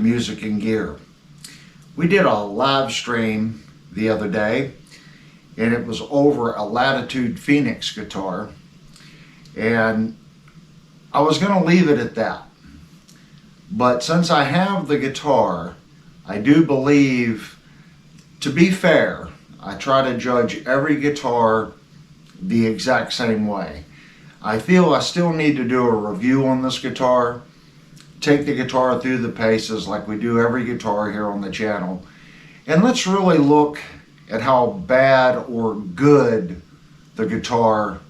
music and gear. We did a live stream the other day, and it was over a Latitude Phoenix guitar, and I was going to leave it at that. But since I have the guitar, I do believe, to be fair, I try to judge every guitar the exact same way. I feel I still need to do a review on this guitar, take the guitar through the paces like we do every guitar here on the channel, and let's really look at how bad or good the guitar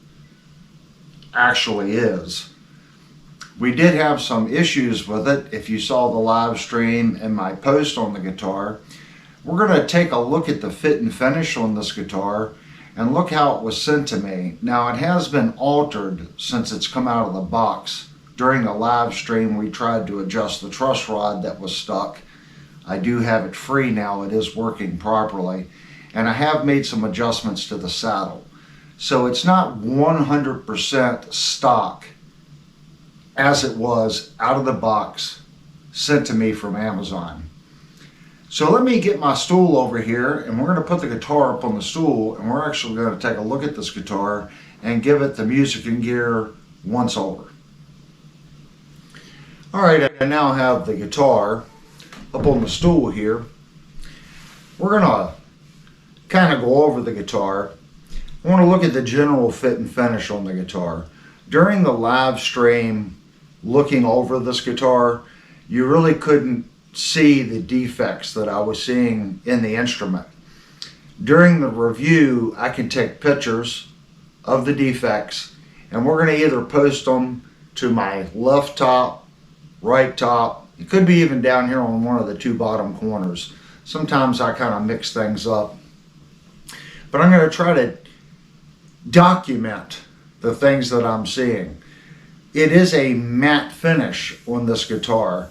actually is. We did have some issues with it. If you saw the live stream and my post on the guitar, we're going to take a look at the fit and finish on this guitar and look how it was sent to me. Now, it has been altered since it's come out of the box. During the live stream, we tried to adjust the truss rod that was stuck. I do have it free now. It is working properly. And I have made some adjustments to the saddle. So it's not 100% stock as it was out of the box sent to me from Amazon. So let me get my stool over here, and we're going to put the guitar up on the stool, and we're actually going to take a look at this guitar and give it the music and gear once over. Alright, I now have the guitar up on the stool here. We're going to kind of go over the guitar. I want to look at the general fit and finish on the guitar. During the live stream, looking over this guitar, you really couldn't see the defects that I was seeing in the instrument. During the review, I can take pictures of the defects, and we're going to either post them to my left top, right top. It could be even down here on one of the two bottom corners. Sometimes I kind of mix things up. But I'm going to try to document the things that I'm seeing. It is a matte finish on this guitar,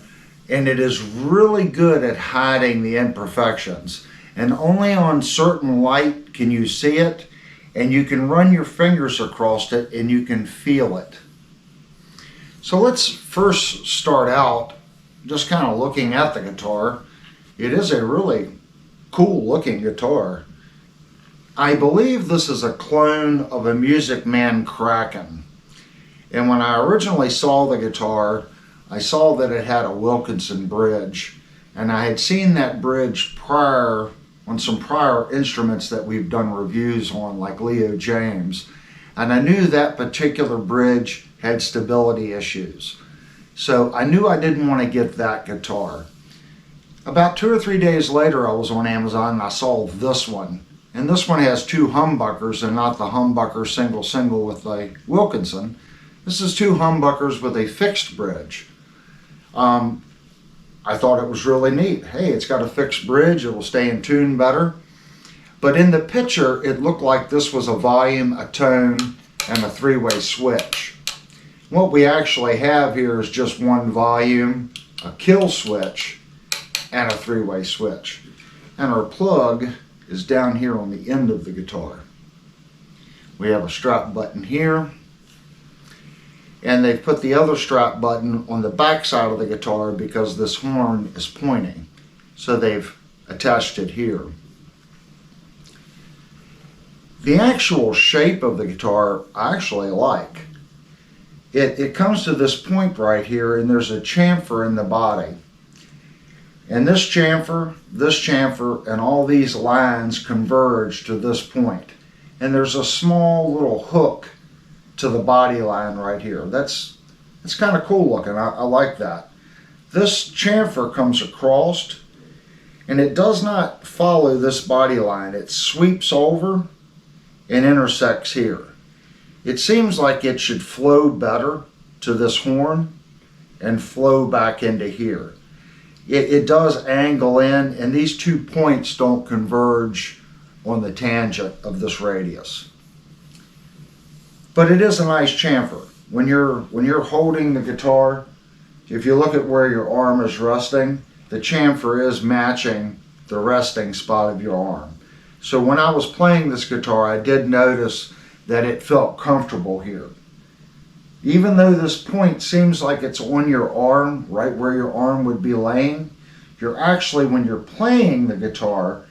and it is really good at hiding the imperfections. And only on certain light can you see it, and you can run your fingers across it and you can feel it. So let's first start out just kind of looking at the guitar. It is a really cool looking guitar. I believe this is a clone of a Music Man Kraken. And when I originally saw the guitar, I saw that it had a Wilkinson bridge. And I had seen that bridge prior on some prior instruments that we've done reviews on, like Leo James. And I knew that particular bridge had stability issues. So I knew I didn't want to get that guitar. About 2 or 3 days later, I was on Amazon and I saw this one. And this one has two humbuckers and not the humbucker single with a Wilkinson. This is two humbuckers with a fixed bridge. I thought it was really neat. Hey, it's got a fixed bridge, it will stay in tune better. But in the picture, it looked like this was a volume, a tone, and a three-way switch. What we actually have here is just one volume, a kill switch, and a three-way switch. And our plug is down here on the end of the guitar. We have a strap button here, and they've put the other strap button on the back side of the guitar because this horn is pointing. So they've attached it here. The actual shape of the guitar I actually like. It comes to this point right here, and there's a chamfer in the body. And this chamfer, and all these lines converge to this point. And there's a small little hook to the body line right here. That's kind of cool looking. I like that. This chamfer comes across, and it does not follow this body line. It sweeps over and intersects here. It seems like it should flow better to this horn and flow back into here. It does angle in, and these 2 points don't converge on the tangent of this radius. But it is a nice chamfer. When you're holding the guitar, if you look at where your arm is resting, the chamfer is matching the resting spot of your arm. So when I was playing this guitar, I did notice that it felt comfortable here. Even though this point seems like it's on your arm, right where your arm would be laying, you're actually, when you're playing the guitar,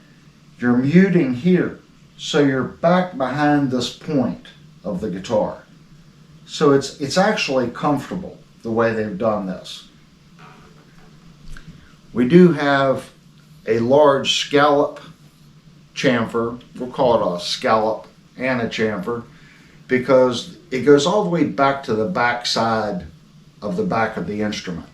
you're muting here. So you're back behind this point of the guitar. So it's actually comfortable the way they've done this. We do have a large scallop chamfer. We'll call it a scallop and a chamfer because it goes all the way back to the back side of the back of the instrument.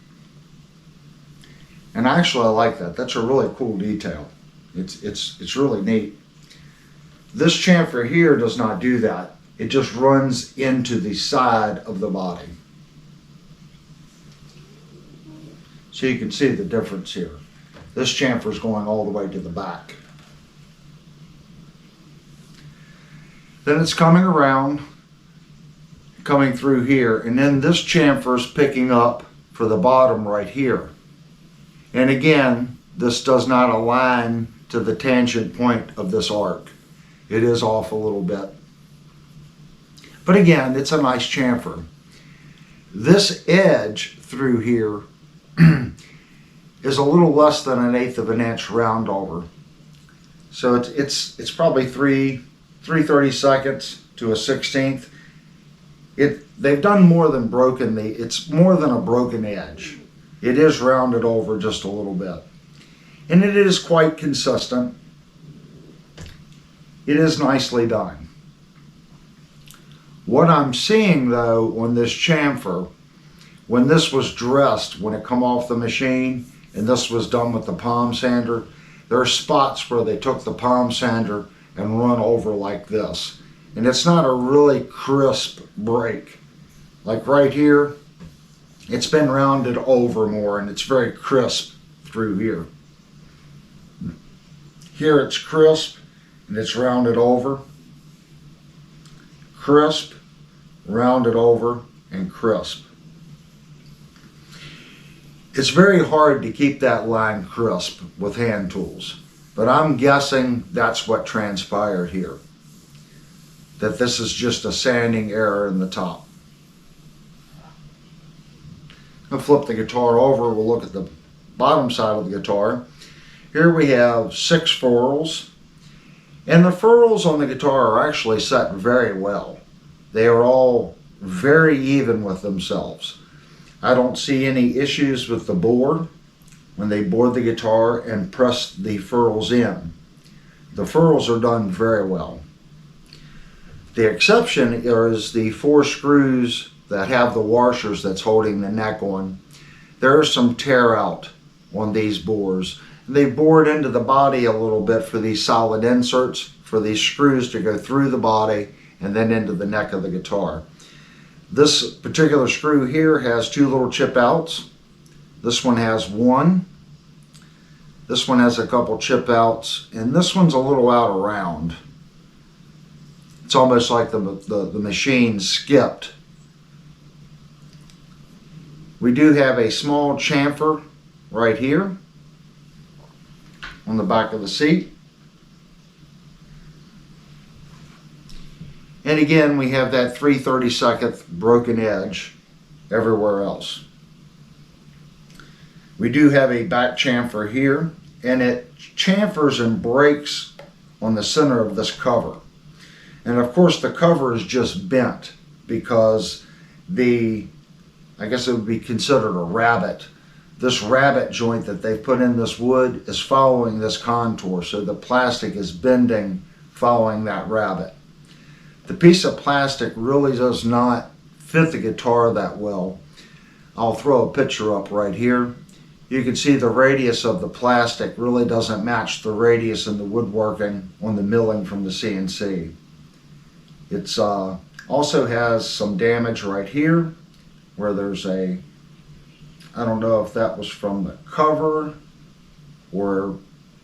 And actually I like that. That's a really cool detail. It's really neat. This chamfer here does not do that. It just runs into the side of the body. So you can see the difference here. This chamfer is going all the way to the back. Then it's coming around, coming through here, and then this chamfer is picking up for the bottom right here. And again, this does not align to the tangent point of this arc. It is off a little bit. But again, it's a nice chamfer. This edge through here is a little less than 1/8 of an inch round over. So it's probably 3/32 to a 1/16. They've done more than broken it's more than a broken edge. It is rounded over just a little bit. And it is quite consistent. It is nicely done. What I'm seeing though on this chamfer, when this was dressed, when it come off the machine, and this was done with the palm sander, there are spots where they took the palm sander and run over like this. And it's not a really crisp break. Like right here, it's been rounded over more and it's very crisp through here. Here it's crisp and it's rounded over. Crisp, rounded over, and crisp. It's very hard to keep that line crisp with hand tools, but I'm guessing that's what transpired here. That this is just a sanding error in the top. I'll flip the guitar over, we'll look at the bottom side of the guitar. Here we have 6 ferrules, and the ferrules on the guitar are actually set very well. They are all very even with themselves. I don't see any issues with the bore when they bore the guitar and press the ferrules in. The ferrules are done very well. The exception is the 4 screws that have the washers that's holding the neck on. There is some tear out on these bores. They bored into the body a little bit for these solid inserts, for these screws to go through the body and then into the neck of the guitar. This particular screw here has 2 little chip outs. This one has 1. This one has a couple chip outs, and this one's a little out of round. It's almost like the machine skipped. We do have a small chamfer right here on the back of the seat. And again, we have that 3/32 broken edge everywhere else. We do have a back chamfer here, and it chamfers and breaks on the center of this cover. And of course the cover is just bent because I guess it would be considered a rabbet. This rabbet joint that they've put in this wood is following this contour, so the plastic is bending following that rabbet. The piece of plastic really does not fit the guitar that well. I'll throw a picture up right here. You can see the radius of the plastic really doesn't match the radius in the woodworking on the milling from the CNC. It's also has some damage right here where there's I don't know if that was from the cover or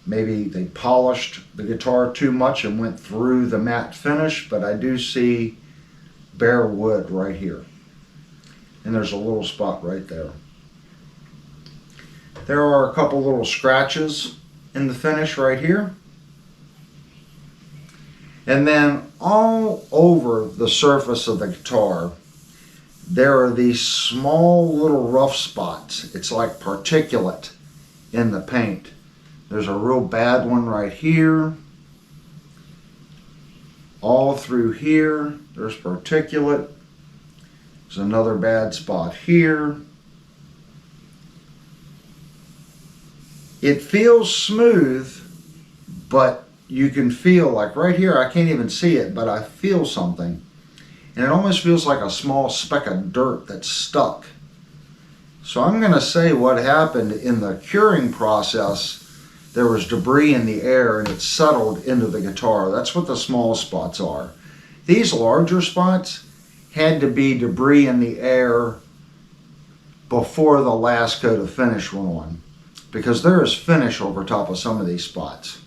maybe they polished the guitar too much and went through the matte finish, but I do see bare wood right here. And there's a little spot right there. There are a couple little scratches in the finish right here. And then all over the surface of the guitar, there are these small little rough spots. It's like particulate. in the paint. There's a real bad one right here. All through here, there's particulate. There's another bad spot here. It feels smooth, but you can feel, like right here, I can't even see it, but I feel something. And it almost feels like a small speck of dirt that's stuck. So I'm going to say what happened in the curing process. There was debris in the air and it settled into the guitar. That's what the small spots are. These larger spots had to be debris in the air before the last coat of finish went on, because there is finish over top of some of these spots.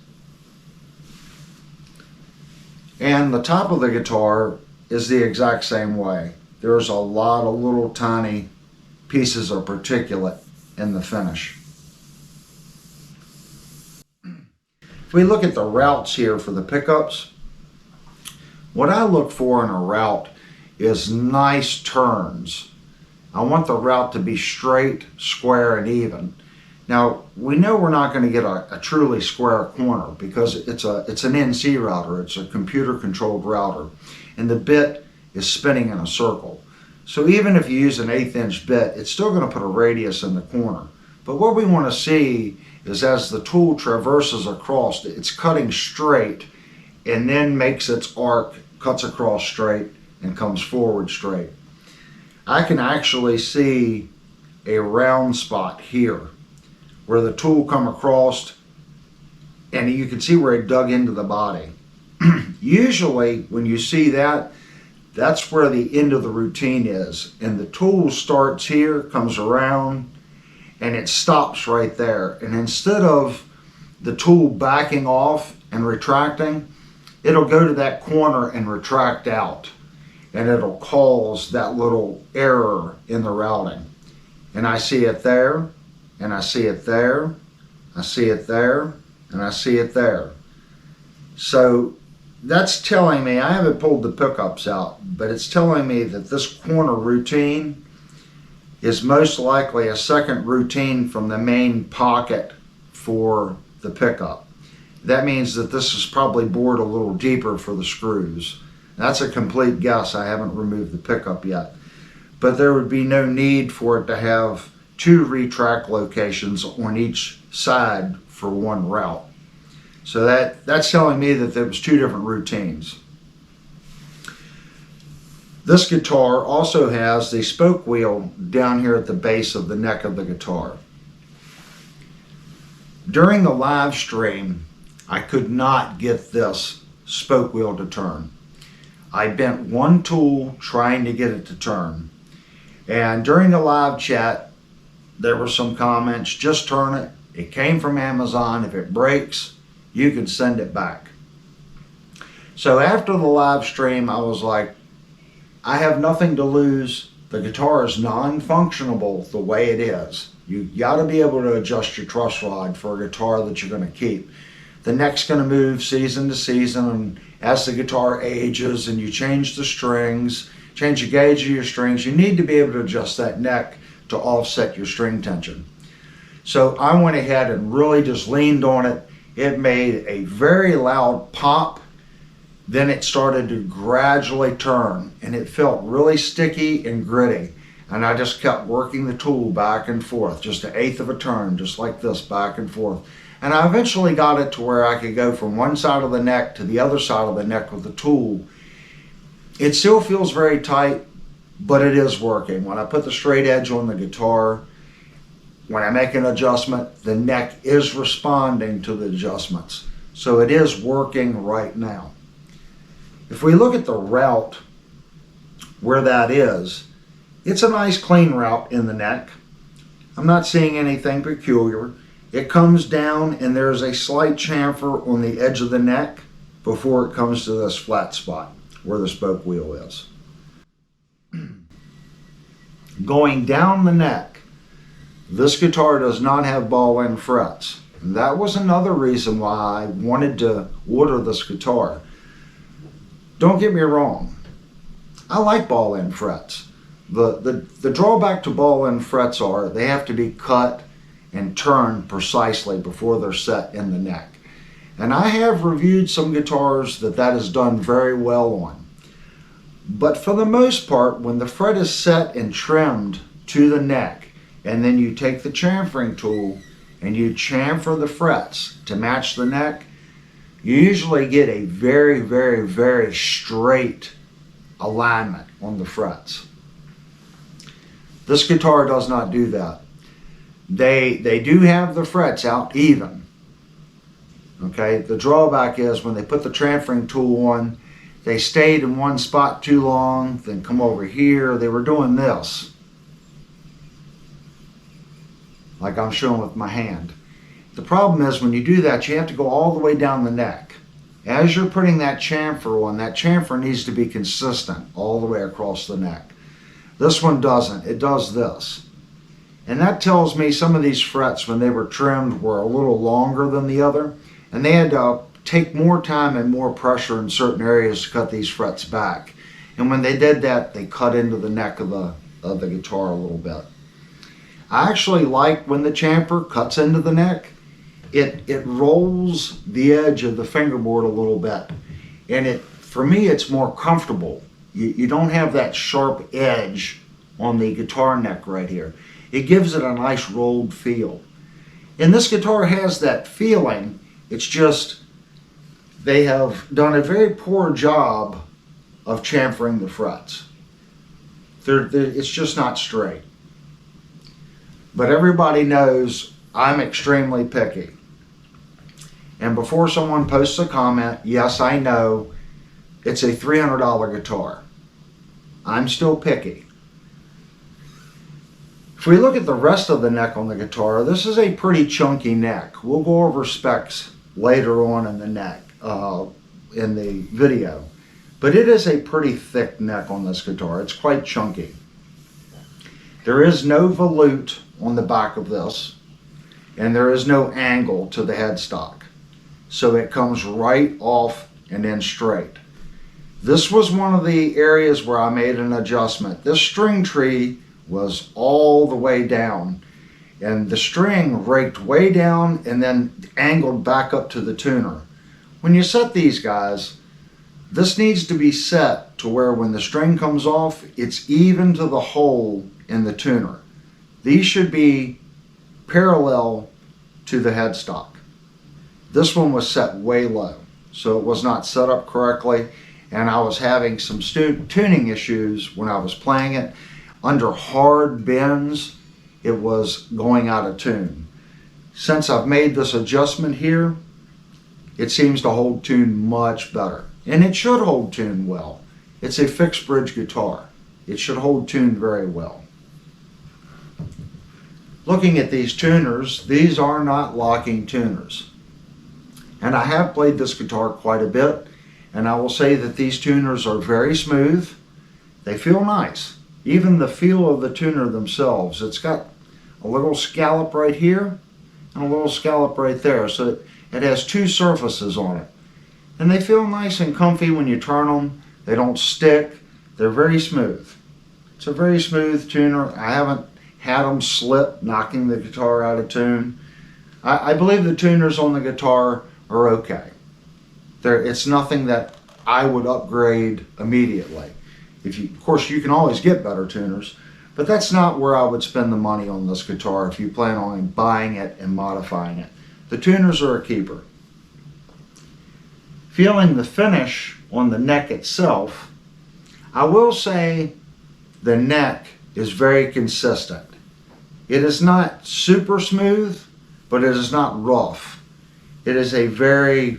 And the top of the guitar is the exact same way. There's a lot of little tiny pieces of particulate in the finish. If we look at the routes here for the pickups, what I look for in a route is nice turns. I want the route to be straight, square, and even. Now, we know we're not going to get a truly square corner because it's an NC router. It's a computer-controlled router, and the bit is spinning in a circle. So even if you use an 1/8 inch bit, it's still going to put a radius in the corner. But what we want to see is as the tool traverses across, it's cutting straight and then makes its arc, cuts across straight, and comes forward straight. I can actually see a round spot here where the tool come across, and you can see where it dug into the body. Usually when you see that, that's where the end of the routine is, and the tool starts here, comes around, and it stops right there. And instead of the tool backing off and retracting, it'll go to that corner and retract out, and it'll cause that little error in the routing. And I see it there, and I see it there, I see it there, and I see it there. So that's telling me, I haven't pulled the pickups out, but it's telling me that this corner routine is most likely a second routine from the main pocket for the pickup. That means that this is probably bored a little deeper for the screws. That's a complete guess. I haven't removed the pickup yet. But there would be no need for it to have two retract locations on each side for one route. So that's telling me that there was two different routines. This guitar also has the spoke wheel down here at the base of the neck of the guitar. During the live stream, I could not get this spoke wheel to turn. I bent one tool trying to get it to turn. And during the live chat, there were some comments, just turn it. It came from Amazon. If it breaks, you can send it back. So after the live stream, I was like, I have nothing to lose. The guitar is non-functionable the way it is. You gotta be able to adjust your truss rod for a guitar that you're gonna keep. The neck's gonna move season to season, and as the guitar ages and you change the strings, change the gauge of your strings, you need to be able to adjust that neck to offset your string tension. So I went ahead and really just leaned on it. It made a very loud pop. Then it started to gradually turn, and it felt really sticky and gritty. And I just kept working the tool back and forth, just 1/8 of a turn, just like this, back and forth. And I eventually got it to where I could go from one side of the neck to the other side of the neck with the tool. It still feels very tight, but it is working. When I put the straight edge on the guitar, when I make an adjustment, the neck is responding to the adjustments. So it is working right now. If we look at the route where that is, it's a nice clean route in the neck. I'm not seeing anything peculiar. It comes down and there's a slight chamfer on the edge of the neck before it comes to this flat spot where the spoke wheel is. Going down the neck, this guitar does not have ball end frets. And that was another reason why I wanted to order this guitar. Don't get me wrong, I like ball end frets. The drawback to ball end frets are they have to be cut and turn precisely before they're set in the neck. And I have reviewed some guitars that is done very well on. But for the most part, when the fret is set and trimmed to the neck, and then you take the chamfering tool and you chamfer the frets to match the neck, you usually get a very, very, very straight alignment on the frets. This guitar does not do that. They do have the frets out even. Okay, the drawback is when they put the chamfering tool on, they stayed in one spot too long, then come over here. They were doing this, like I'm showing with my hand. The problem is when you do that, you have to go all the way down the neck. As you're putting that chamfer on, that chamfer needs to be consistent all the way across the neck. This one doesn't. It does this. And that tells me some of these frets, when they were trimmed, were a little longer than the other, and they had to take more time and more pressure in certain areas to cut these frets back. And when they did that, they cut into the neck of the guitar a little bit. I actually like when the chamfer cuts into the neck. It rolls the edge of the fingerboard a little bit, and for me it's more comfortable. You don't have that sharp edge on the guitar neck right here. It gives it a nice rolled feel. And this guitar has that feeling. It's just they have done a very poor job of chamfering the frets. It's just not straight. But everybody knows I'm extremely picky. And before someone posts a comment, yes, I know it's a $300 guitar. I'm still picky. If we look at the rest of the neck on the guitar, this is a pretty chunky neck. We'll go over specs later on in the neck, in the video. But it is a pretty thick neck on this guitar. It's quite chunky. There is no volute on the back of this, and there is no angle to the headstock. So it comes right off and then straight. This was one of the areas where I made an adjustment. This string tree was all the way down, and the string raked way down and then angled back up to the tuner. When you set these guys, this needs to be set to where when the string comes off, it's even to the hole in the tuner. These should be parallel to the headstock. This one was set way low, so it was not set up correctly, and I was having some tuning issues when I was playing it. Under hard bends, it was going out of tune. Since I've made this adjustment here, it seems to hold tune much better. And it should hold tune well. It's a fixed bridge guitar. It should hold tune very well. Looking at these tuners, these are not locking tuners. And I have played this guitar quite a bit, and I will say that these tuners are very smooth. They feel nice. Even the feel of the tuner themselves. It's got a little scallop right here and a little scallop right there. So it has two surfaces on it. And they feel nice and comfy when you turn them. They don't stick. They're very smooth. It's a very smooth tuner. I haven't had them slip, knocking the guitar out of tune. I believe the tuners on the guitar are okay. It's nothing that I would upgrade immediately. Of course, you can always get better tuners, but that's not where I would spend the money on this guitar if you plan on buying it and modifying it. The tuners are a keeper. Feeling the finish on the neck itself, I will say the neck is very consistent. It is not super smooth, but it is not rough. It is a very,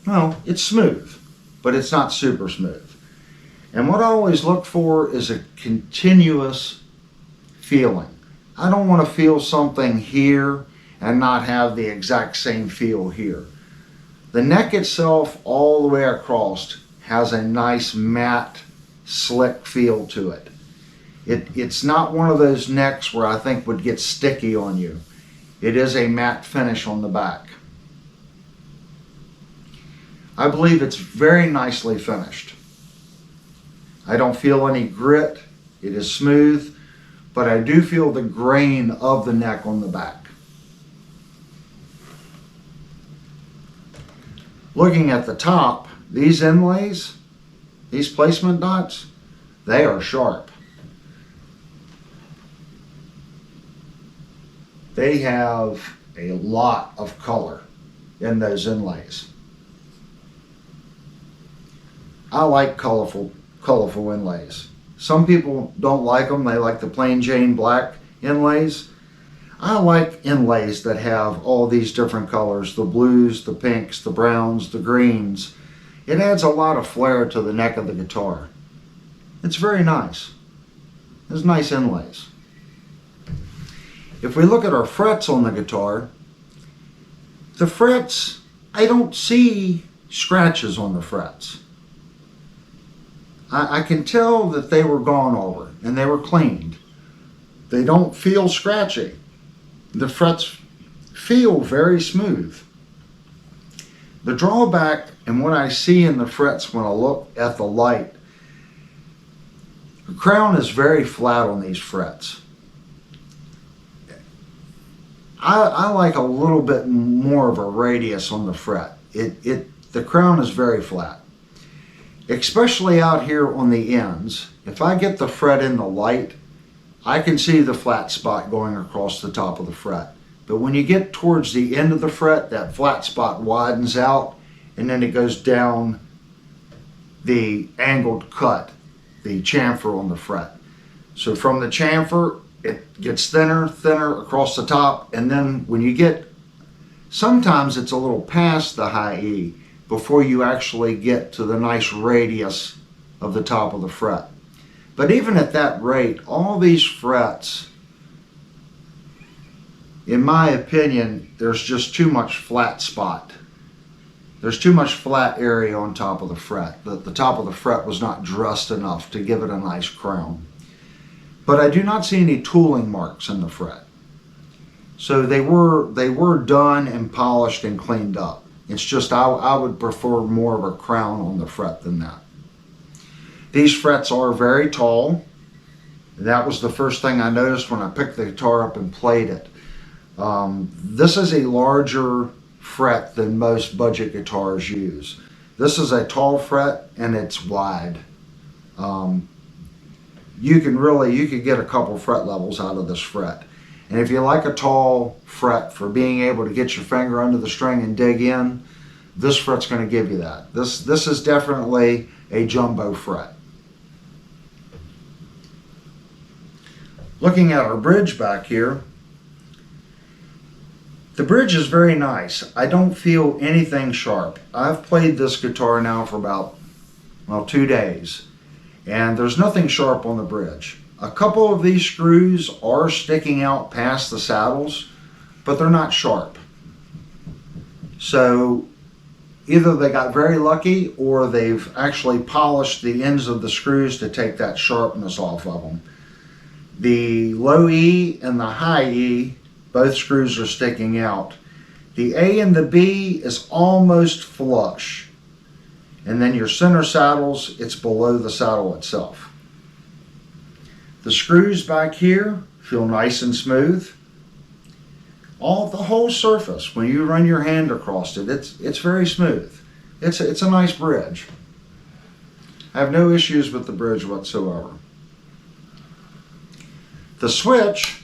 well, it's smooth, but it's not super smooth. And what I always look for is a continuous feeling. I don't want to feel something here and not have the exact same feel here. The neck itself all the way across has a nice matte, slick feel to it. It's not one of those necks where I think would get sticky on you. It is a matte finish on the back. I believe it's very nicely finished. I don't feel any grit. It is smooth. but I do feel the grain of the neck on the back. Looking at the top, these inlays, these placement dots, they are sharp. They have a lot of color in those inlays. I like colorful inlays. Some people don't like them. They like the plain Jane black inlays. I like inlays that have all these different colors, the blues, the pinks, the browns, the greens. It adds a lot of flair to the neck of the guitar. It's very nice. There's nice inlays. If we look at our frets on the guitar, the frets, I don't see scratches on the frets. I can tell that they were gone over and they were cleaned. They don't feel scratchy. The frets feel very smooth. The drawback and what I see in the frets when I look at the light, the crown is very flat on these frets. I like a little bit more of a radius on the fret. The crown is very flat. Especially out here on the ends. If I get the fret in the light, I can see the flat spot going across the top of the fret. But when you get towards the end of the fret, that flat spot widens out and then it goes down the angled cut, the chamfer on the fret. So from the chamfer, it gets thinner across the top, and then when you get, sometimes it's a little past the high E before you actually get to the nice radius of the top of the fret. But even at that rate, all these frets, in my opinion, there's just too much flat spot. There's too much flat area on top of the fret. The top of the fret was not dressed enough to give it a nice crown. But I do not see any tooling marks in the fret. So they were done and polished and cleaned up. It's just I would prefer more of a crown on the fret than that. These frets are very tall. That was the first thing I noticed when I picked the guitar up and played it. This is a larger fret than most budget guitars use. This is a tall fret and it's wide. You could get a couple fret levels out of this fret. And if you like a tall fret for being able to get your finger under the string and dig in, this fret's going to give you that. This is definitely a jumbo fret. Looking at our bridge back here, the bridge is very nice. I don't feel anything sharp. I've played this guitar now for about, 2 days, and there's nothing sharp on the bridge. A couple of these screws are sticking out past the saddles, but they're not sharp. So either they got very lucky or they've actually polished the ends of the screws to take that sharpness off of them. The low E and the high E, both screws are sticking out. The A and the B is almost flush. And then your center saddles, it's below the saddle itself. The screws back here feel nice and smooth. The whole surface, when you run your hand across it, it's very smooth. It's a nice bridge. I have no issues with the bridge whatsoever. The switch,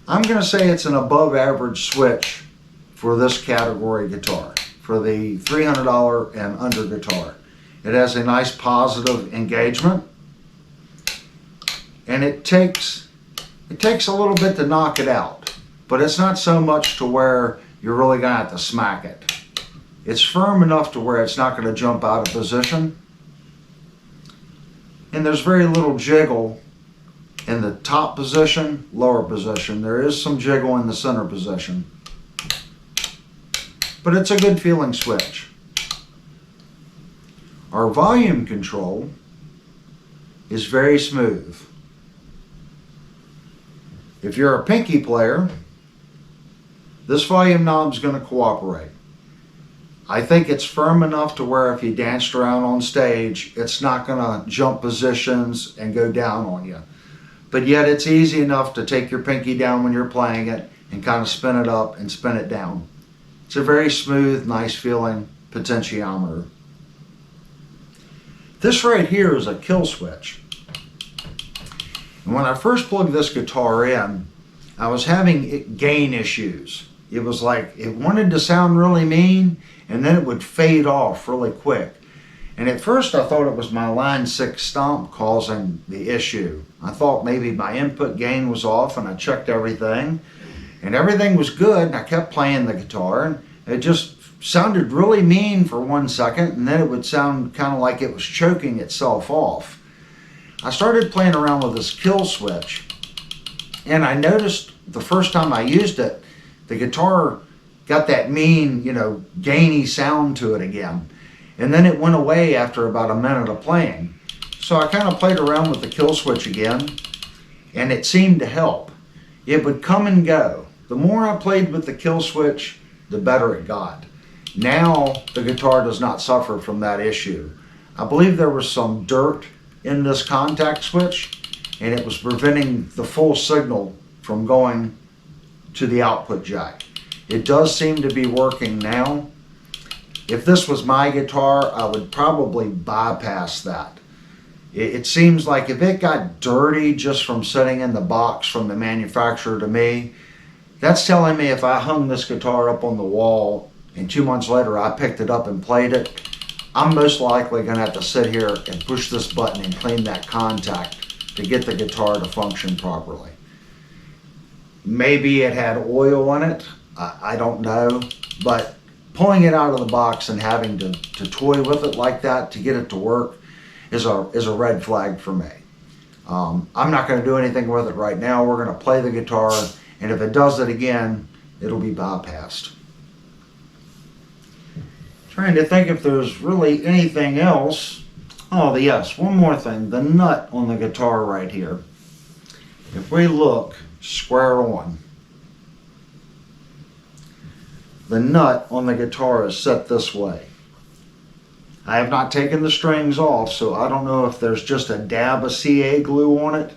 I'm going to say it's an above average switch for this category guitar, for the $300 and under guitar. It has a nice positive engagement, and it takes a little bit to knock it out, but it's not so much to where you're really going to have to smack it. It's firm enough to where it's not going to jump out of position, and there's very little jiggle in the top position, lower position. There is some jiggle in the center position, but it's a good feeling switch. Our volume control is very smooth. If you're a pinky player, this volume knob is going to cooperate. I think it's firm enough to where if you danced around on stage, it's not going to jump positions and go down on you. But yet it's easy enough to take your pinky down when you're playing it and kind of spin it up and spin it down. It's a very smooth, nice feeling potentiometer. This right here is a kill switch. And when I first plugged this guitar in, I was having gain issues. It was like it wanted to sound really mean, and then it would fade off really quick. And at first I thought it was my line 6 stomp causing the issue. I thought maybe my input gain was off, and I checked everything, and everything was good, and I kept playing the guitar, and it just sounded really mean for 1 second, and then it would sound kind of like it was choking itself off. I started playing around with this kill switch, and I noticed the first time I used it, the guitar got that mean, gainy sound to it again. And then it went away after about a minute of playing. So I kind of played around with the kill switch again, and it seemed to help. It would come and go. The more I played with the kill switch, the better it got. Now the guitar does not suffer from that issue. I believe there was some dirt in this contact switch, and it was preventing the full signal from going to the output jack. It does seem to be working now. If this was my guitar, I would probably bypass that. It seems like if it got dirty just from sitting in the box from the manufacturer to me, that's telling me if I hung this guitar up on the wall and 2 months later I picked it up and played it, I'm most likely going to have to sit here and push this button and clean that contact to get the guitar to function properly. Maybe it had oil in it, I don't know, but pulling it out of the box and having to toy with it like that to get it to work is a red flag for me. I'm not going to do anything with it right now. We're going to play the guitar, and if it does it again, it'll be bypassed. Trying to think if there's really anything else. Oh, yes, one more thing. The nut on the guitar right here. If we look square on, the nut on the guitar is set this way. I have not taken the strings off, so I don't know if there's just a dab of CA glue on it,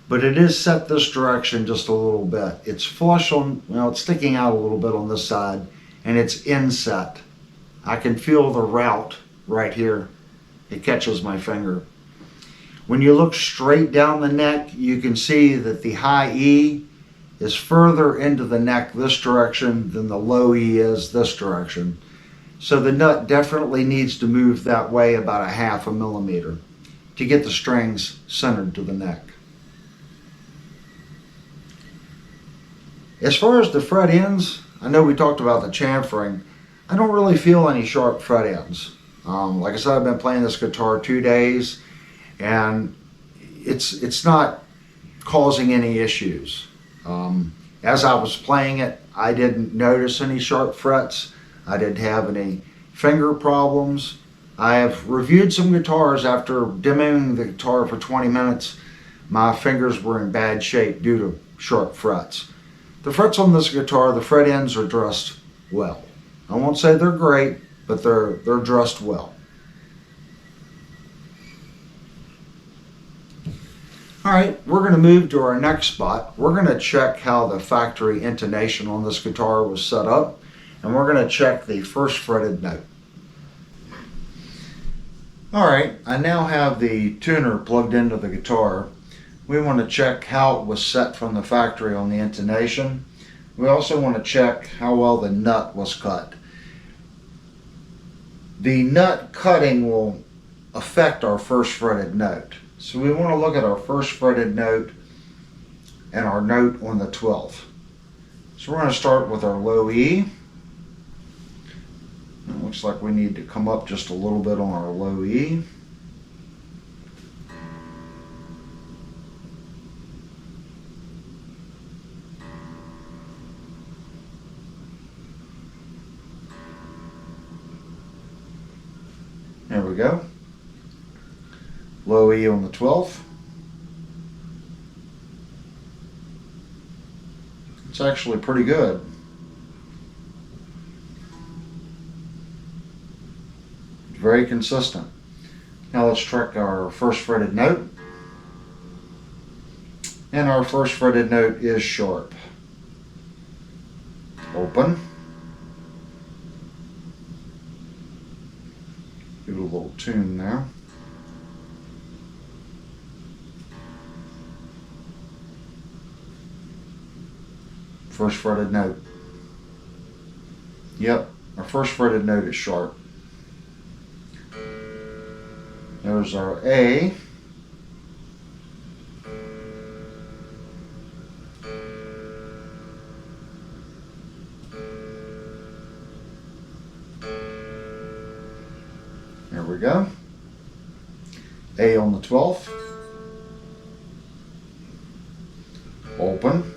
but it is set this direction just a little bit. It's flush on, it's sticking out a little bit on this side, and it's inset. I can feel the route right here. It catches my finger. When you look straight down the neck, you can see that the high E is further into the neck this direction than the low E is this direction. So the nut definitely needs to move that way about a 1/2 millimeter to get the strings centered to the neck. As far as the fret ends, I know we talked about the chamfering. I don't really feel any sharp fret ends. Like I said, I've been playing this guitar 2 days, and it's not causing any issues. As I was playing it, I didn't notice any sharp frets. I didn't have any finger problems. I have reviewed some guitars after demoing the guitar for 20 minutes. My fingers were in bad shape due to sharp frets. The frets on this guitar, the fret ends are dressed well. I won't say they're great, but they're dressed well. All right, we're going to move to our next spot. We're going to check how the factory intonation on this guitar was set up, and we're going to check the first fretted note. All right, I now have the tuner plugged into the guitar. We want to check how it was set from the factory on the intonation. We also want to check how well the nut was cut. The nut cutting will affect our first fretted note. So we want to look at our first fretted note and our note on the 12th. So we're going to start with our low E. It looks like we need to come up just a little bit on our low E. There we go. Low E on the 12th. It's actually pretty good. very consistent. Now let's check our first fretted note. And our first fretted note is sharp. Open. Give it a little tune there. First fretted note. Yep, our first fretted note is sharp. There's our A. There we go. A on the 12th. Open.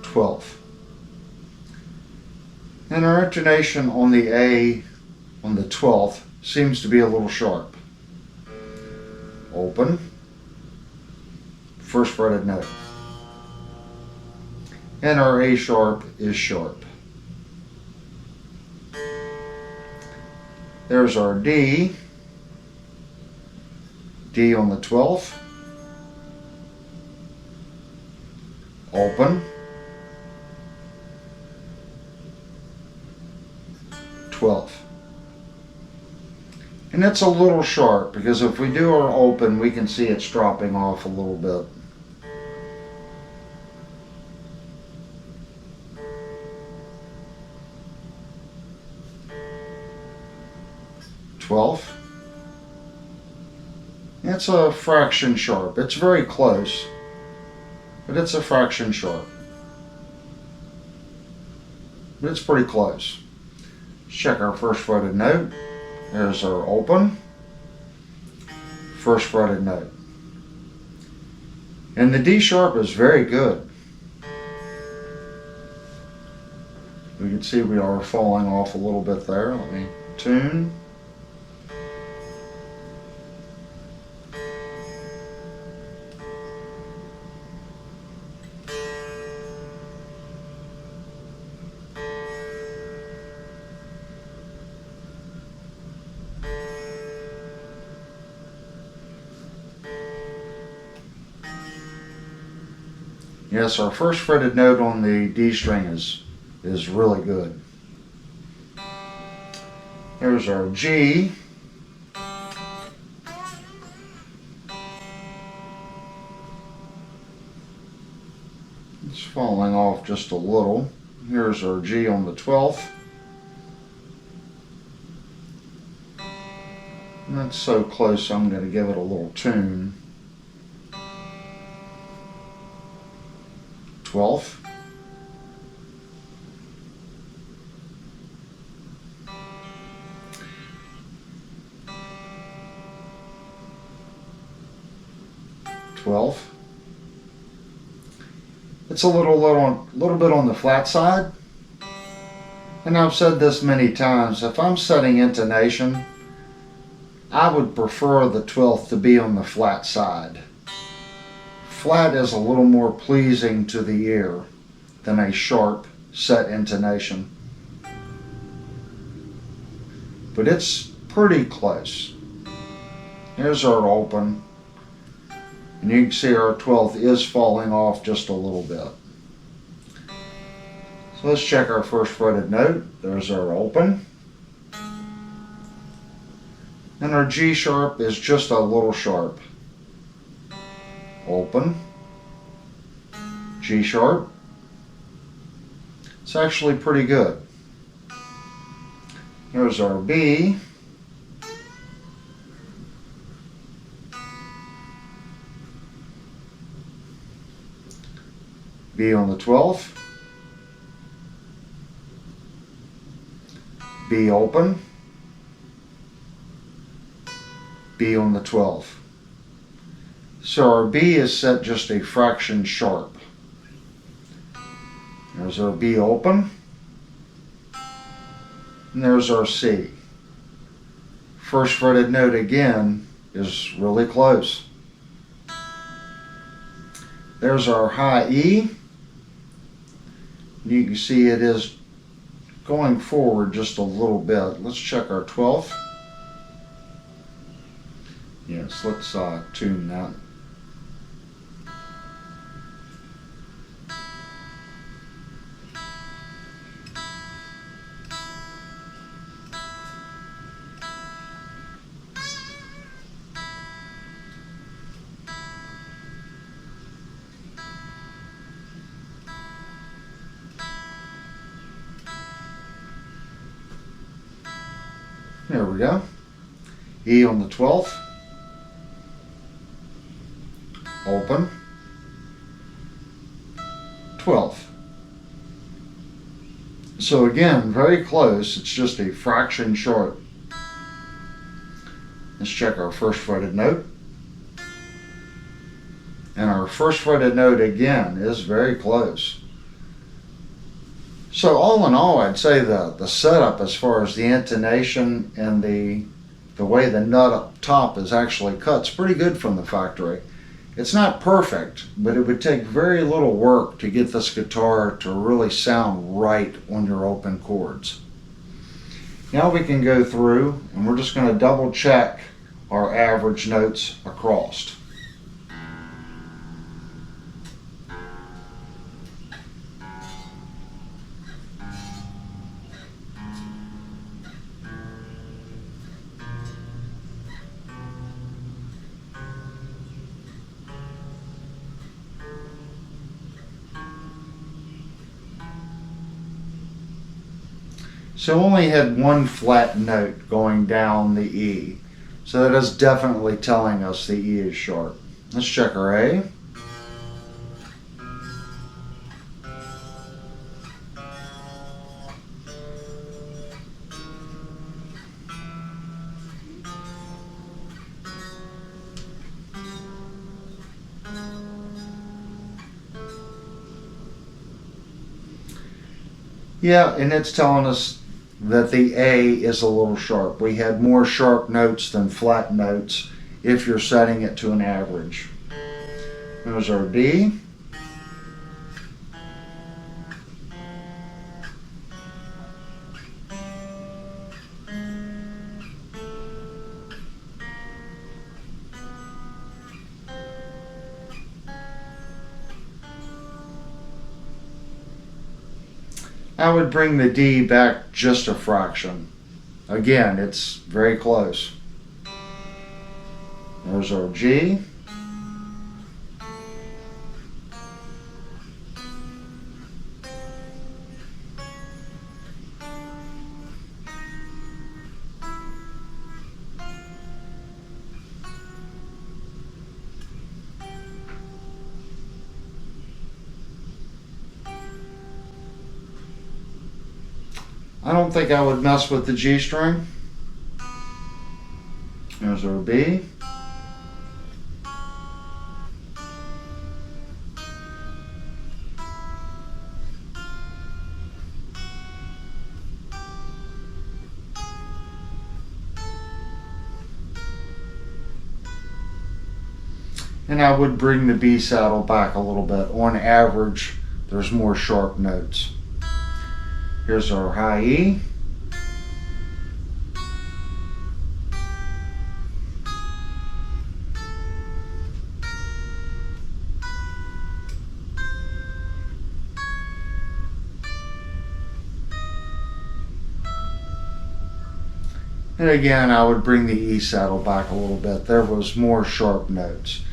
12th. And our intonation on the A on the 12th seems to be a little sharp. Open. First fretted note. And our A sharp is sharp. There's our D. D on the 12th. Open. 12th. And it's a little sharp because if we do our open, we can see it's dropping off a little bit. It's a fraction sharp. It's very close, but it's a fraction sharp. But it's pretty close. Let's check our first fretted note. There's our open. First fretted note. And the D sharp is very good. We can see we are falling off a little bit there. Let me tune. Yes, our first fretted note on the D string is really good. Here's our G. It's falling off just a little. Here's our G on the 12th. That's so close, I'm going to give it a little tune. 12th. It's a little bit on the flat side. And I've said this many times, if I'm setting intonation, I would prefer the 12th to be on the flat side. Flat is a little more pleasing to the ear than a sharp set intonation. But it's pretty close. Here's our open. And you can see our 12th is falling off just a little bit. So let's check our first fretted note. There's our open. And our G sharp is just a little sharp. Open. G sharp. It's actually pretty good. Here's our B. B on the 12th. B open. B on the 12th. So our B is set just a fraction sharp. There's our B open. And there's our C. First fretted note again is really close. There's our high E. You can see it is going forward just a little bit, let's check our 12th. Yes, let's tune that. There we go. E on the 12th. Open. 12th. So again, very close. It's just a fraction short. Let's check our first fretted note. And our first fretted note again is very close. So all in all, I'd say the setup as far as the intonation and the way the nut up top is actually cut is pretty good from the factory. It's not perfect, but it would take very little work to get this guitar to really sound right on your open chords. Now we can go through and we're just going to double check our average notes across. So only had one flat note going down the E. So that is definitely telling us the E is sharp. Let's check our A. Yeah, and it's telling us that the A is a little sharp. We had more sharp notes than flat notes if you're setting it to an average. There's our D. I would bring the D back just a fraction. Again, it's very close. There's our G. I don't think I would mess with the G string. There's our B. And I would bring the B saddle back a little bit. On average, there's more sharp notes. Here's our high E. And again, I would bring the E saddle back a little bit. There was more sharp notes.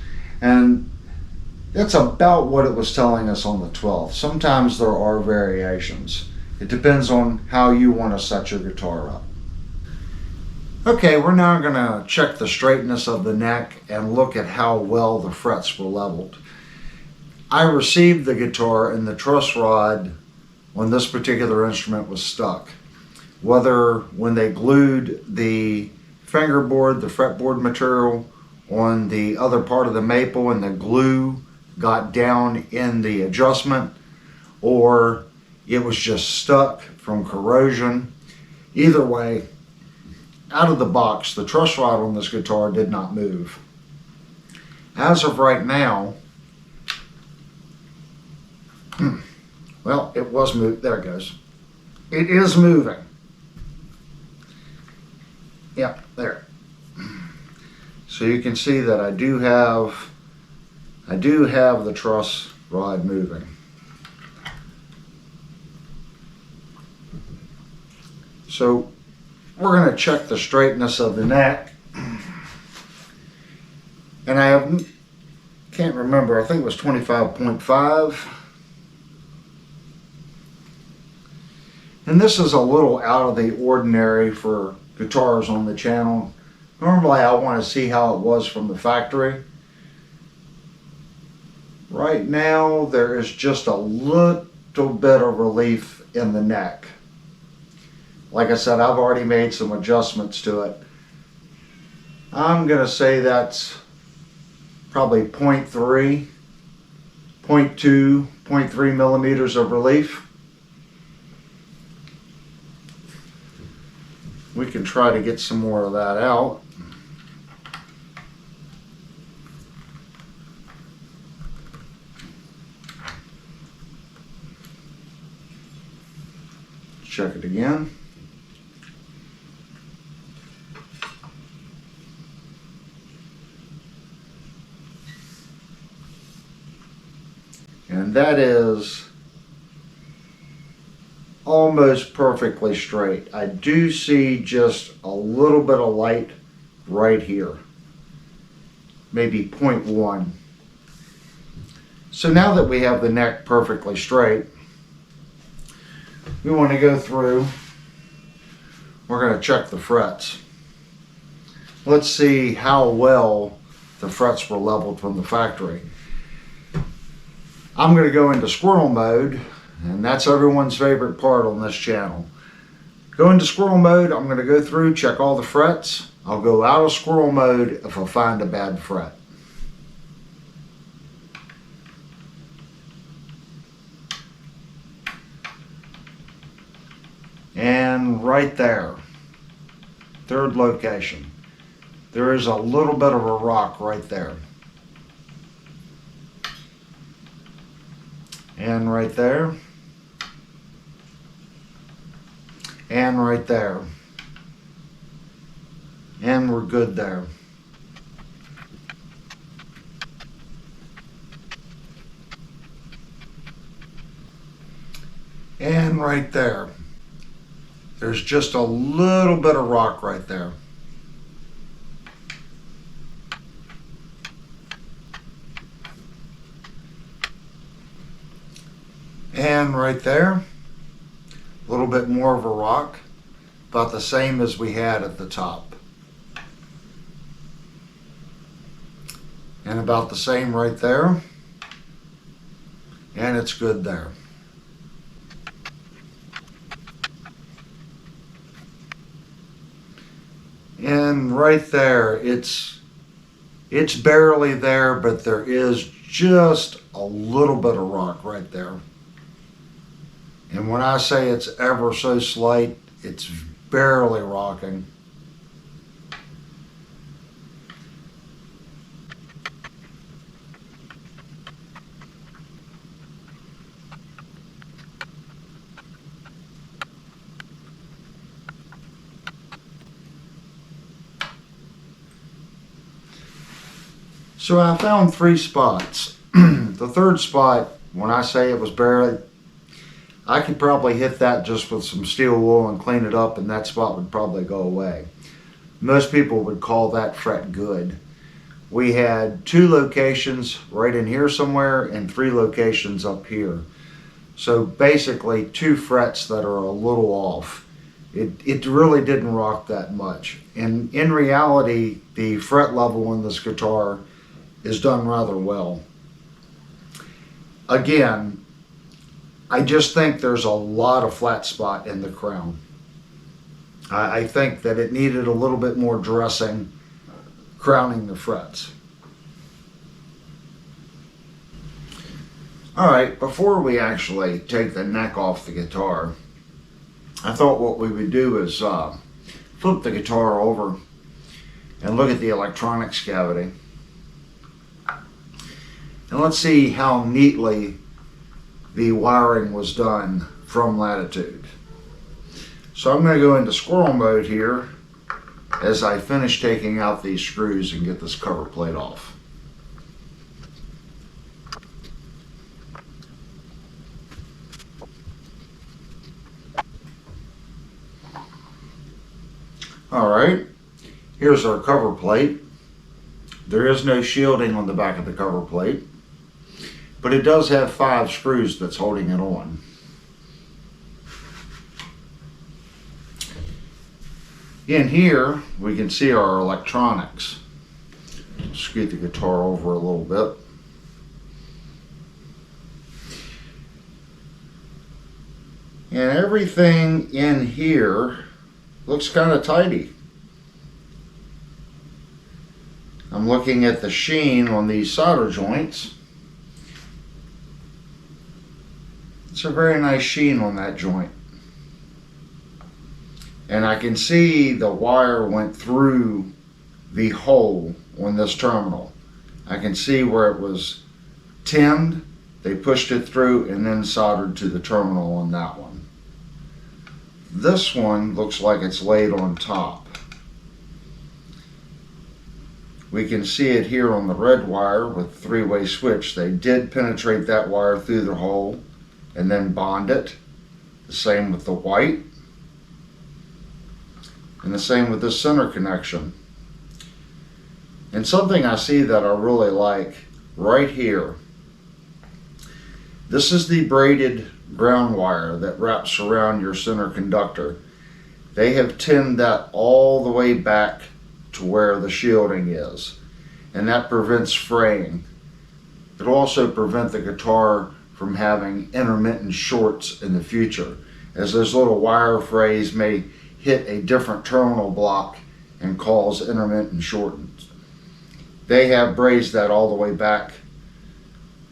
And that's about what it was telling us on the 12th. Sometimes there are variations. It depends on how you want to set your guitar up. Okay, we're now going to check the straightness of the neck and look at how well the frets were leveled. I received the guitar and the truss rod on this particular instrument was stuck. Whether when they glued the fingerboard, the fretboard material on the other part of the maple and the glue got down in the adjustment, or it was just stuck from corrosion. Either way, out of the box, the truss rod on this guitar did not move. As of right now, well, it was moved. There it goes. it is moving. Yep, there. So you can see that I do have the truss rod moving. So we're going to check the straightness of the neck. And I can't remember, I think it was 25.5. And this is a little out of the ordinary for guitars on the channel. Normally I want to see how it was from the factory. Right now there is just a little bit of relief in the neck. Like I said, I've already made some adjustments to it. I'm going to say that's probably 0.3, 0.2, 0.3 millimeters of relief. We can try to get some more of that out. Check it again. And that is almost perfectly straight. I do see just a little bit of light right here, maybe 0.1. So now that we have the neck perfectly straight, we want to go through, we're going to check the frets. Let's see how well the frets were leveled from the factory. I'm going to go into squirrel mode, and that's everyone's favorite part on this channel. Go into squirrel mode, I'm going to go through, check all the frets. I'll go out of squirrel mode if I find a bad fret. And right there, third location, there is a little bit of a rock right there. And right there. And right there. And we're good there. And right there. There's just a little bit of rock right there. And right there, a little bit more of a rock, about the same as we had at the top. And about the same right there. And it's good there. And right there, it's barely there, but there is just a little bit of rock right there. And when I say it's ever so slight, it's barely rocking. So I found 3 spots. The third spot, when I say it was barely, I could probably hit that just with some steel wool and clean it up, and that spot would probably go away. Most people would call that fret good. We had 2 locations right in here somewhere and 3 locations up here. So basically 2 frets that are a little off. It really didn't rock that much. And in reality, the fret level in this guitar is done rather well. Again, I just think there's a lot of flat spot in the crown. I think that it needed a little bit more dressing, crowning the frets. All right, before we actually take the neck off the guitar, I thought what we would do is flip the guitar over and look at the electronics cavity. And let's see how neatly the wiring was done from Latitude. So I'm going to go into squirrel mode here as I finish taking out these screws and get this cover plate off. Alright, here's our cover plate. There is no shielding on the back of the cover plate, but it does have 5 screws that's holding it on. In here, we can see our electronics. Scoot the guitar over a little bit. And everything in here looks kind of tidy. I'm looking at the sheen on these solder joints. It's a very nice sheen on that joint. And I can see the wire went through the hole on this terminal. I can see where it was tinned, they pushed it through and then soldered to the terminal on that one. This one looks like it's laid on top. We can see it here on the red wire with 3-way switch. They did penetrate that wire through the hole and then bond it. The same with the white. And the same with the center connection. And something I see that I really like right here. This is the braided ground wire that wraps around your center conductor. They have tinned that all the way back to where the shielding is. And that prevents fraying. It'll also prevent the guitar from having intermittent shorts in the future, as those little wire frays may hit a different terminal block and cause intermittent shortens. They have brazed that all the way back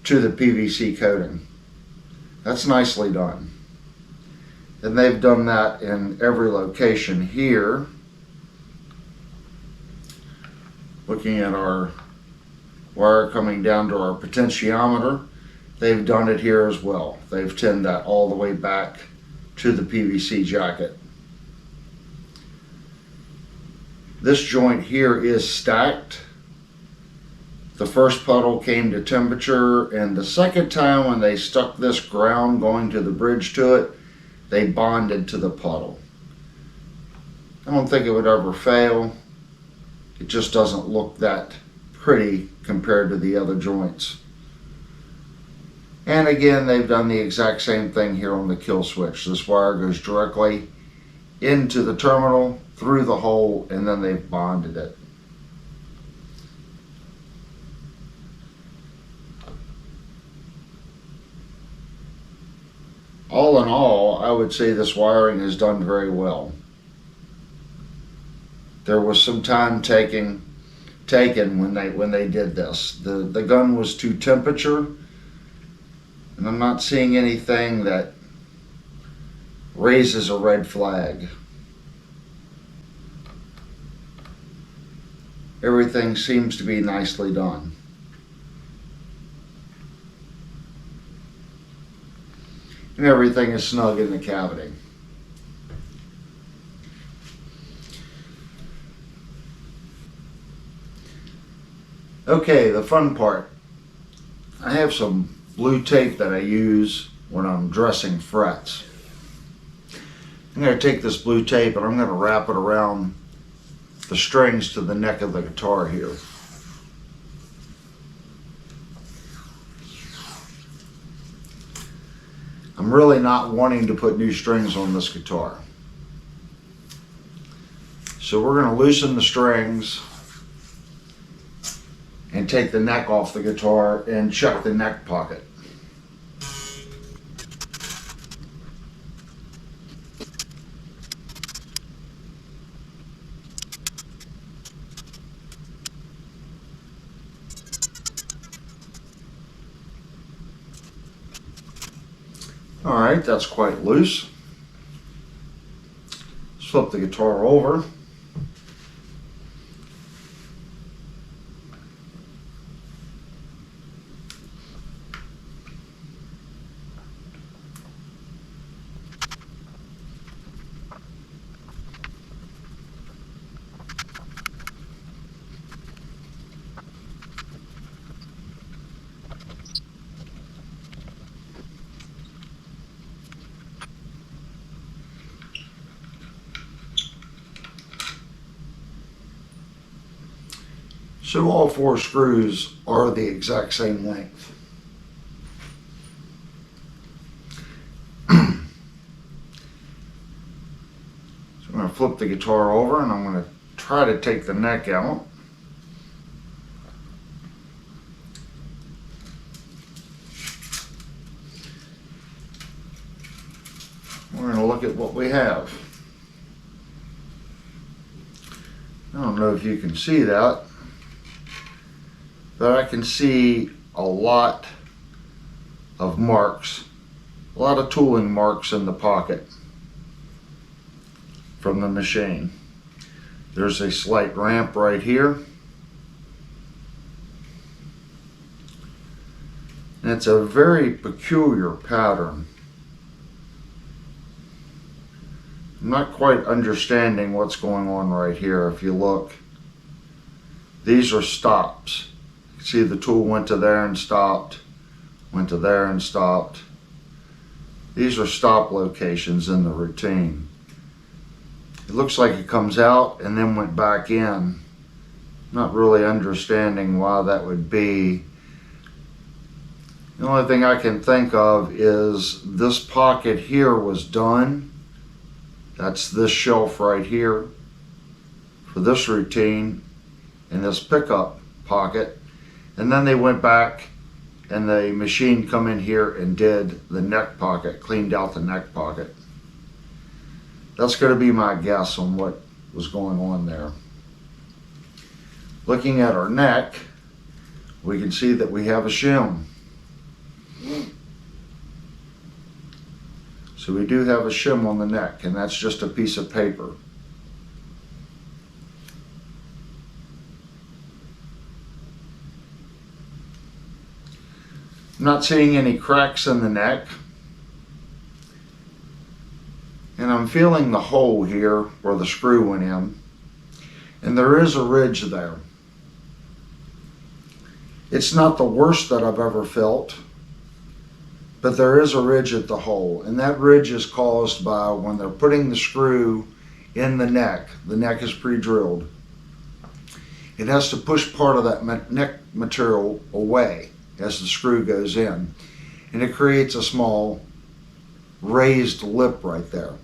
to the PVC coating. That's nicely done. And they've done that in every location here. Looking at our wire coming down to our potentiometer, they've done it here as well. They've tinned that all the way back to the PVC jacket. This joint here is stacked. The first puddle came to temperature, and the second time when they stuck this ground going to the bridge to it, they bonded to the puddle. I don't think it would ever fail. It just doesn't look that pretty compared to the other joints. And again, they've done the exact same thing here on the kill switch. This wire goes directly into the terminal, through the hole, and then they've bonded it. All in all, I would say this wiring is done very well. There was some time taken when they did this. The gun was to temperature, and I'm not seeing anything that raises a red flag. Everything seems to be nicely done. And everything is snug in the cavity. Okay, the fun part. I have some blue tape that I use when I'm dressing frets. I'm going to take this blue tape and I'm going to wrap it around the strings to the neck of the guitar here. I'm really not wanting to put new strings on this guitar. So we're going to loosen the strings and take the neck off the guitar and check the neck pocket. All right, that's quite loose. Let's flip the guitar over. So all 4 screws are the exact same length. So I'm going to flip the guitar over and I'm going to try to take the neck out. We're going to look at what we have. I don't know if you can see that, but I can see a lot of marks, a lot of tooling marks in the pocket from the machine. There's a slight ramp right here. And it's a very peculiar pattern. I'm not quite understanding what's going on right here. If you look, these are stops. You can see the tool went to there and stopped, went to there and stopped. These are stop locations in the routine. It looks like it comes out and then went back in. Not really understanding why that would be. The only thing I can think of is this pocket here was done. That's this shelf right here for this routine and this pickup pocket. And then they went back and the machine come in here and did the neck pocket, cleaned out the neck pocket. That's going to be my guess on what was going on there. Looking at our neck, we can see that we have a shim. So we do have a shim on the neck, and that's just a piece of paper. I'm not seeing any cracks in the neck. And I'm feeling the hole here where the screw went in. And there is a ridge there. It's not the worst that I've ever felt, but there is a ridge at the hole, and that ridge is caused by when they're putting the screw in the neck is pre-drilled. It has to push part of that neck material away as the screw goes in, and it creates a small raised lip right there.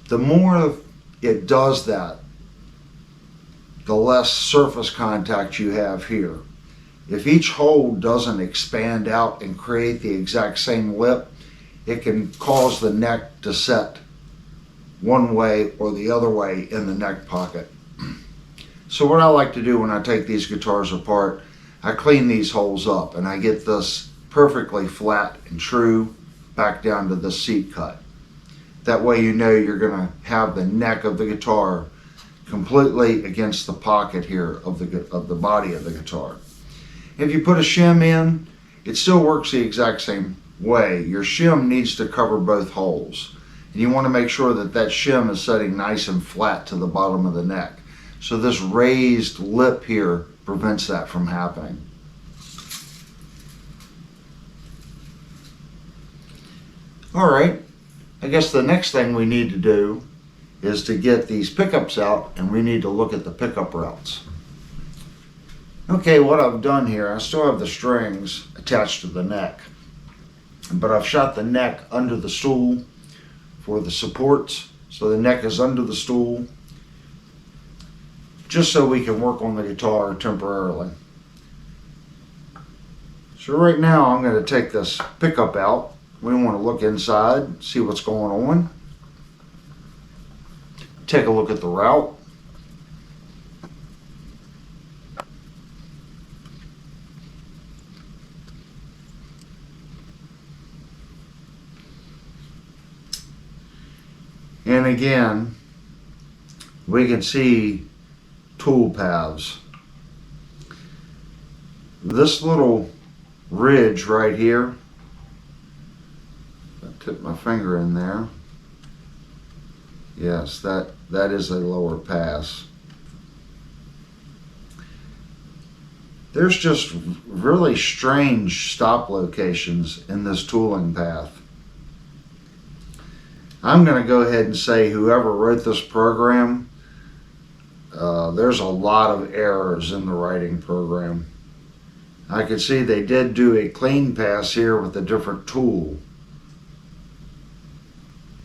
The more it does that, the less surface contact you have here. If each hole doesn't expand out and create the exact same lip, it can cause the neck to set one way or the other way in the neck pocket. So what I like to do when I take these guitars apart, I clean these holes up and I get this perfectly flat and true back down to the seat cut. That way you know you're going to have the neck of the guitar completely against the pocket here of the body of the guitar. If you put a shim in, it still works the exact same way. Your shim needs to cover both holes. And you want to make sure that that shim is setting nice and flat to the bottom of the neck. So this raised lip here prevents that from happening. All right, I guess the next thing we need to do is to get these pickups out, and we need to look at the pickup routes. Okay, what I've done here, I still have the strings attached to the neck, but I've shot the neck under the stool for the supports, so the neck is under the stool, just so we can work on the guitar temporarily. So right now I'm going to take this pickup out. We want to look inside, see what's going on. Take a look at the route. And again, we can see tool paths. This little ridge right here, I tip my finger in there. Yes, that is a lower pass. There's just really strange stop locations in this tooling path. I'm going to go ahead and say whoever wrote this program there's a lot of errors in the writing program. I can see they did do a clean pass here with a different tool.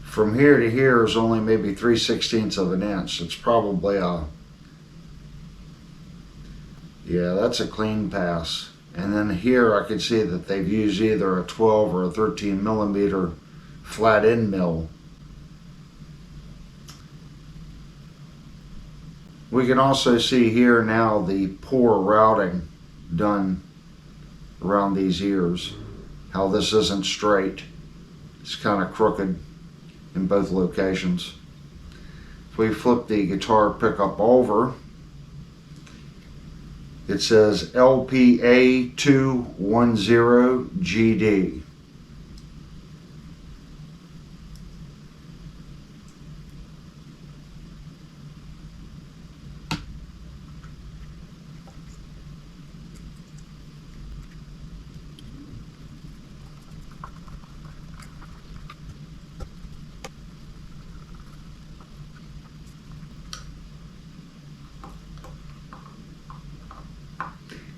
From here to here is only maybe 3/16 of an inch. It's probably yeah, that's a clean pass. And then here I can see that they've used either a 12 or a 13 millimeter flat end mill. We can also see here now the poor routing done around these ears, how this isn't straight. It's kind of crooked in both locations. If we flip the guitar pickup over, it says LPA210GD.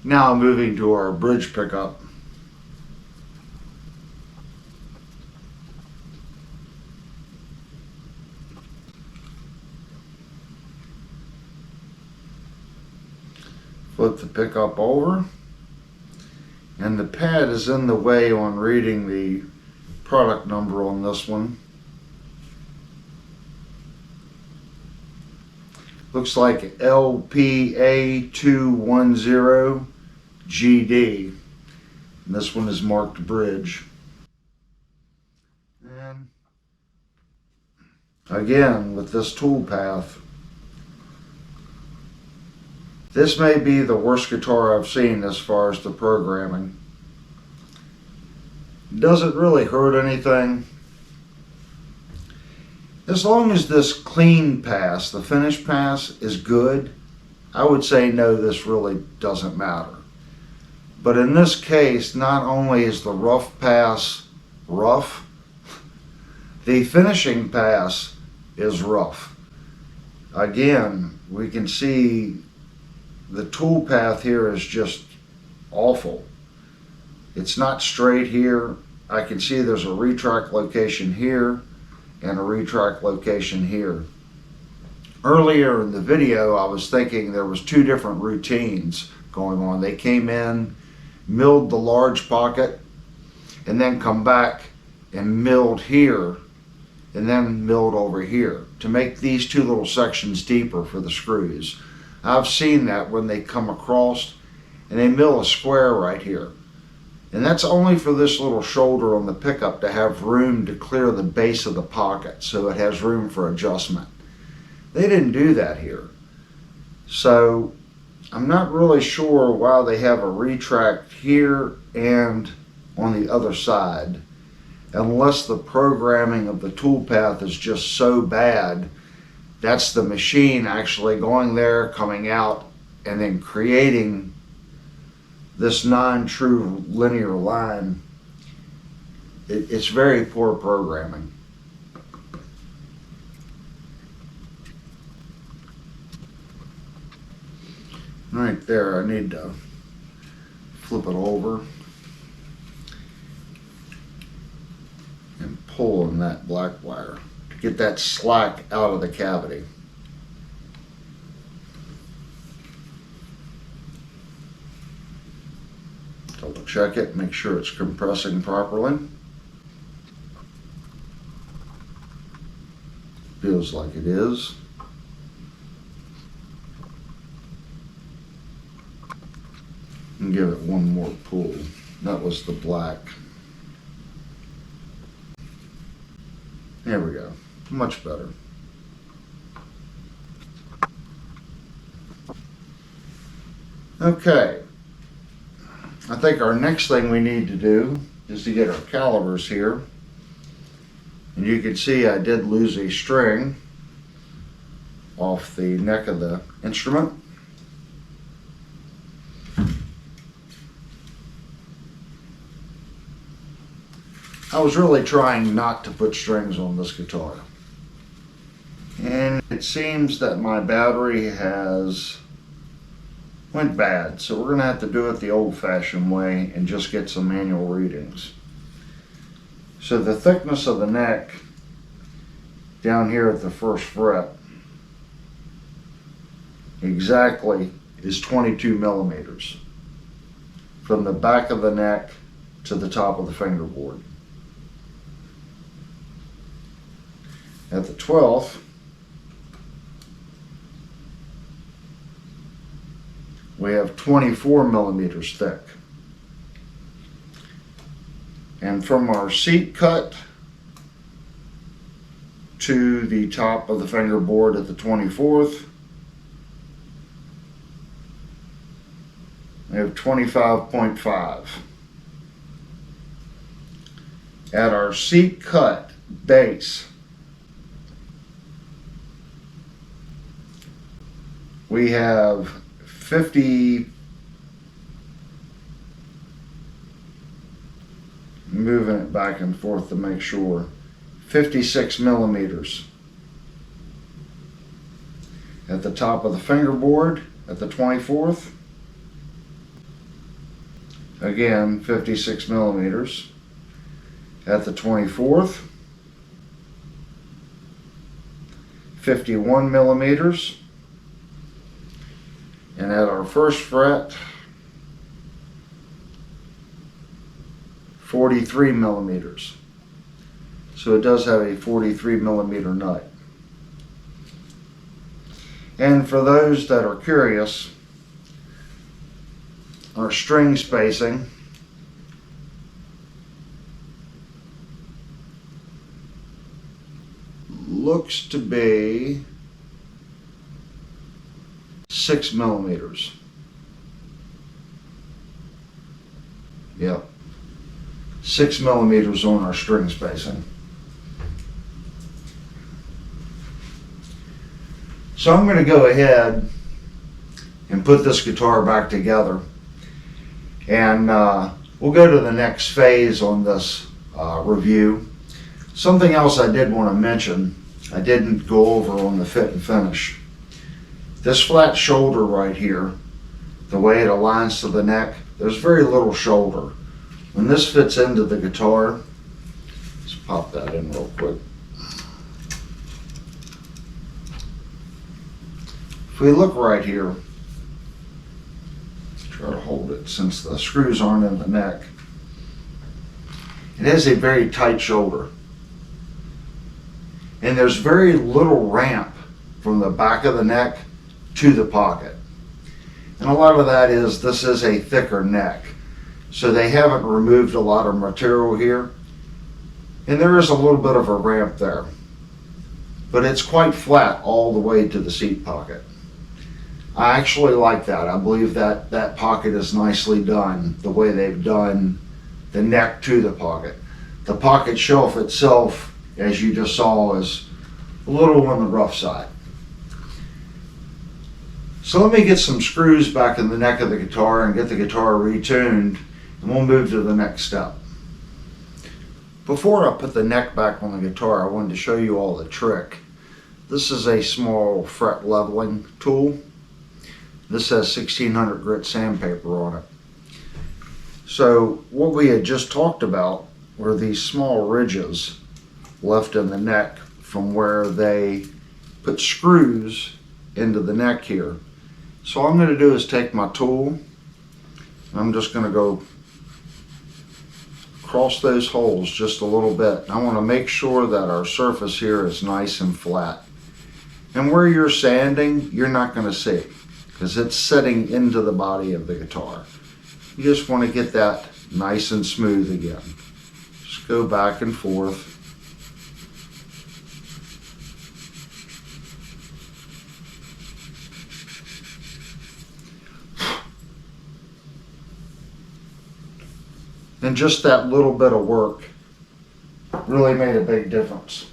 Now moving to our bridge pickup. Flip the pickup over, and the pad is in the way on reading the product number on this one. Looks like LPA210GD. And this one is marked bridge. And again, with this tool path, this may be the worst guitar I've seen as far as the programming. It doesn't really hurt anything. As long as this clean pass, the finish pass, is good, I would say no, this really doesn't matter. But in this case, not only is the rough pass rough, the finishing pass is rough. Again, we can see the tool path here is just awful. It's not straight here. I can see there's a retract location here and a retract location here. Earlier in the video, I was thinking there was two different routines going on. They came in, milled the large pocket, and then come back and milled here, and then milled over here to make these two little sections deeper for the screws. I've seen that when they come across and they mill a square right here. And that's only for this little shoulder on the pickup to have room to clear the base of the pocket so it has room for adjustment. They didn't do that here. So I'm not really sure why they have a retract here and on the other side, unless the programming of the tool path is just so bad. That's the machine actually going there, coming out, and then creating this non-true linear line. It's very poor programming. Right there, I need to flip it over and pull on that black wire to get that slack out of the cavity. Double check it, make sure it's compressing properly. Feels like it is. And give it one more pull. That was the black. There we go. Much better. Okay. I think our next thing we need to do is to get our calibers here. And you can see I did lose a string off the neck of the instrument. I was really trying not to put strings on this guitar. And it seems that my battery has went bad, so we're going to have to do it the old-fashioned way and just get some manual readings. So the thickness of the neck down here at the first fret exactly is 22 millimeters from the back of the neck to the top of the fingerboard. At the 12th, we have 24 millimeters thick. And from our seat cut to the top of the fingerboard at the 24th, we have 25.5. At our seat cut base, we have 50, moving it back and forth to make sure, 56 millimeters at the top of the fingerboard at the 24th. Again, 56 millimeters at the 24th. 51 millimeters. And at our first fret, 43 millimeters. So it does have a 43 millimeter nut. And for those that are curious, our string spacing looks to be 6 millimeters. Yep. 6 millimeters on our string spacing. So I'm going to go ahead and put this guitar back together, and we'll go to the next phase on this review. Something else I did want to mention, I didn't go over on the fit and finish. This flat shoulder right here, the way it aligns to the neck, there's very little shoulder. When this fits into the guitar, let's pop that in real quick. If we look right here, try to hold it since the screws aren't in the neck, it has a very tight shoulder. And there's very little ramp from the back of the neck to the pocket. And a lot of that is, this is a thicker neck, so they haven't removed a lot of material here, and there is a little bit of a ramp there, but it's quite flat all the way to the seat pocket. I actually like that. I believe that that pocket is nicely done, the way they've done the neck to the pocket. The pocket shelf itself, as you just saw, is a little on the rough side. So let me get some screws back in the neck of the guitar and get the guitar retuned, and we'll move to the next step. Before I put the neck back on the guitar, I wanted to show you all the trick. This is a small fret leveling tool. This has 1600 grit sandpaper on it. So what we had just talked about were these small ridges left in the neck from where they put screws into the neck here. So all I'm going to do is take my tool, and I'm just going to go across those holes just a little bit. I want to make sure that our surface here is nice and flat. And where you're sanding, you're not going to see, because it's setting into the body of the guitar. You just want to get that nice and smooth again. Just go back and forth. And just that little bit of work really made a big difference.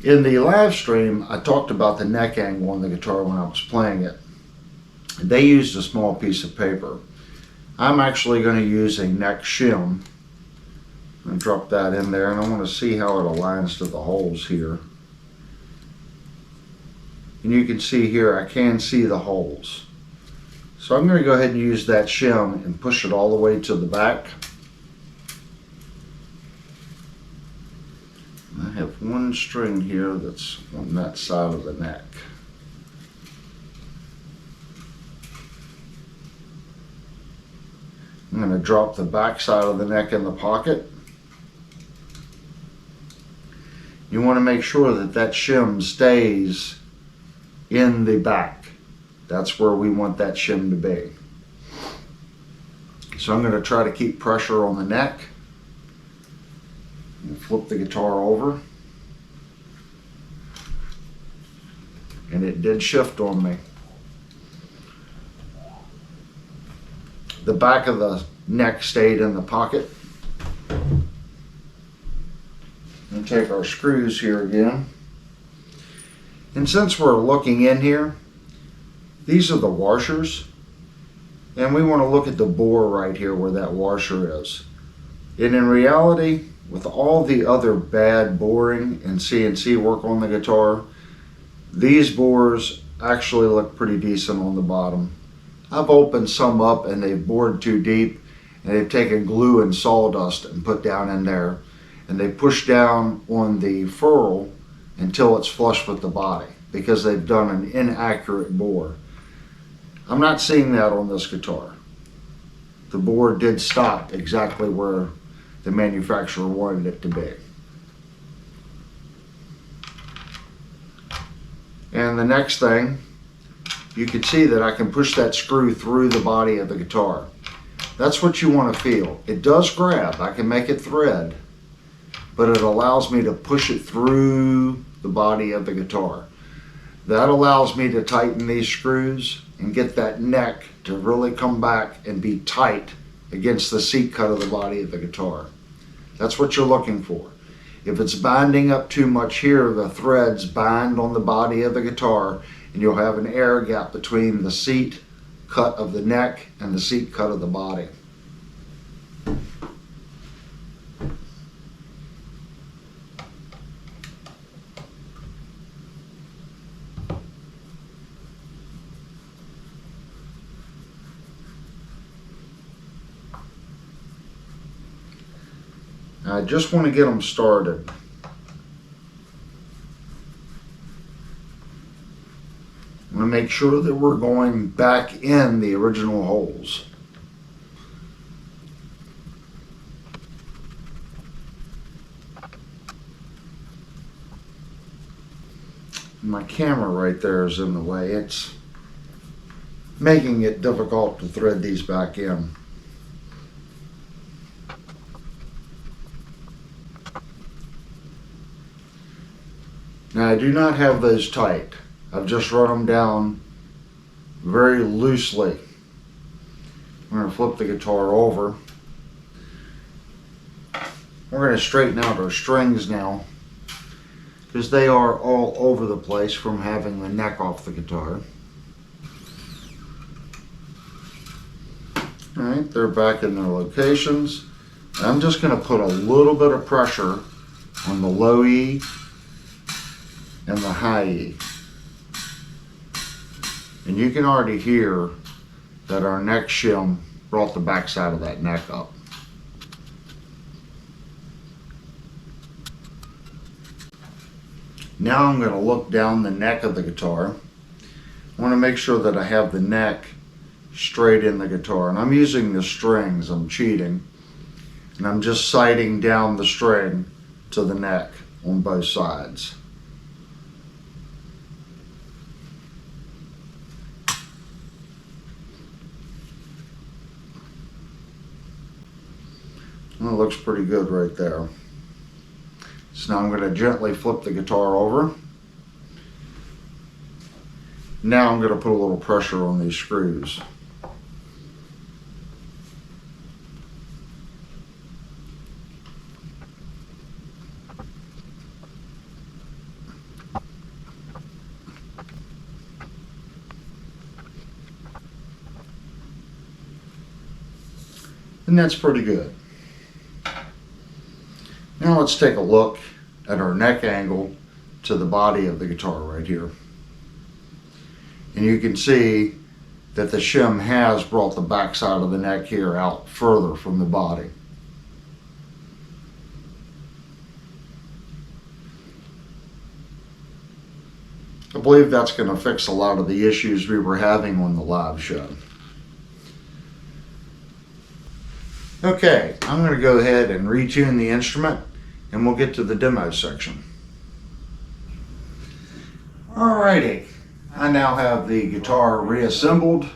In the live stream, I talked about the neck angle on the guitar when I was playing it. They used a small piece of paper. I'm actually going to use a neck shim And drop that in there, and I want to see how it aligns to the holes here. And you can see here, I can see the holes. So I'm going to go ahead and use that shim and push it all the way to the back. I have one string here that's on that side of the neck. I'm going to drop the back side of the neck in the pocket. You want to make sure that that shim stays in the back. That's where we want that shim to be. So I'm going to try to keep pressure on the neck. And flip the guitar over. And it did shift on me. The back of the neck stayed in the pocket. And take our screws here again. And since we're looking in here, these are the washers. And we want to look at the bore right here where that washer is. And in reality, with all the other bad boring and CNC work on the guitar, these bores actually look pretty decent on the bottom. I've opened some up and they've bored too deep, and they've taken glue and sawdust and put down in there, and they push down on the ferrule until it's flush with the body because they've done an inaccurate bore. I'm not seeing that on this guitar. The bore did stop exactly where the manufacturer wanted it to be. And the next thing, you can see that I can push that screw through the body of the guitar. That's what you want to feel. It does grab, I can make it thread, but it allows me to push it through the body of the guitar. That allows me to tighten these screws and get that neck to really come back and be tight against the seat cut of the body of the guitar. That's what you're looking for. If it's binding up too much here, the threads bind on the body of the guitar, and you'll have an air gap between the seat cut of the neck and the seat cut of the body. I just want to get them started. I'm going to make sure that we're going back in the original holes. My camera right there is in the way. It's making it difficult to thread these back in. Now I do not have those tight. I've just run them down very loosely. I'm going to flip the guitar over. We're going to straighten out our strings now because they are all over the place from having the neck off the guitar. Alright, they're back in their locations. I'm just going to put a little bit of pressure on the low E and the high E. And you can already hear that our neck shim brought the back side of that neck up. Now I'm going to look down the neck of the guitar. I want to make sure that I have the neck straight in the guitar. And I'm using the strings, I'm cheating. And I'm just sighting down the string to the neck on both sides. That looks pretty good right there. So now I'm going to gently flip the guitar over. Now I'm going to put a little pressure on these screws. And that's pretty good. Now let's take a look at our neck angle to the body of the guitar right here. And you can see that the shim has brought the back side of the neck here out further from the body. I believe that's going to fix a lot of the issues we were having on the live show. Okay, I'm going to go ahead and retune the instrument and we'll get to the demo section. Alrighty, I now have the guitar reassembled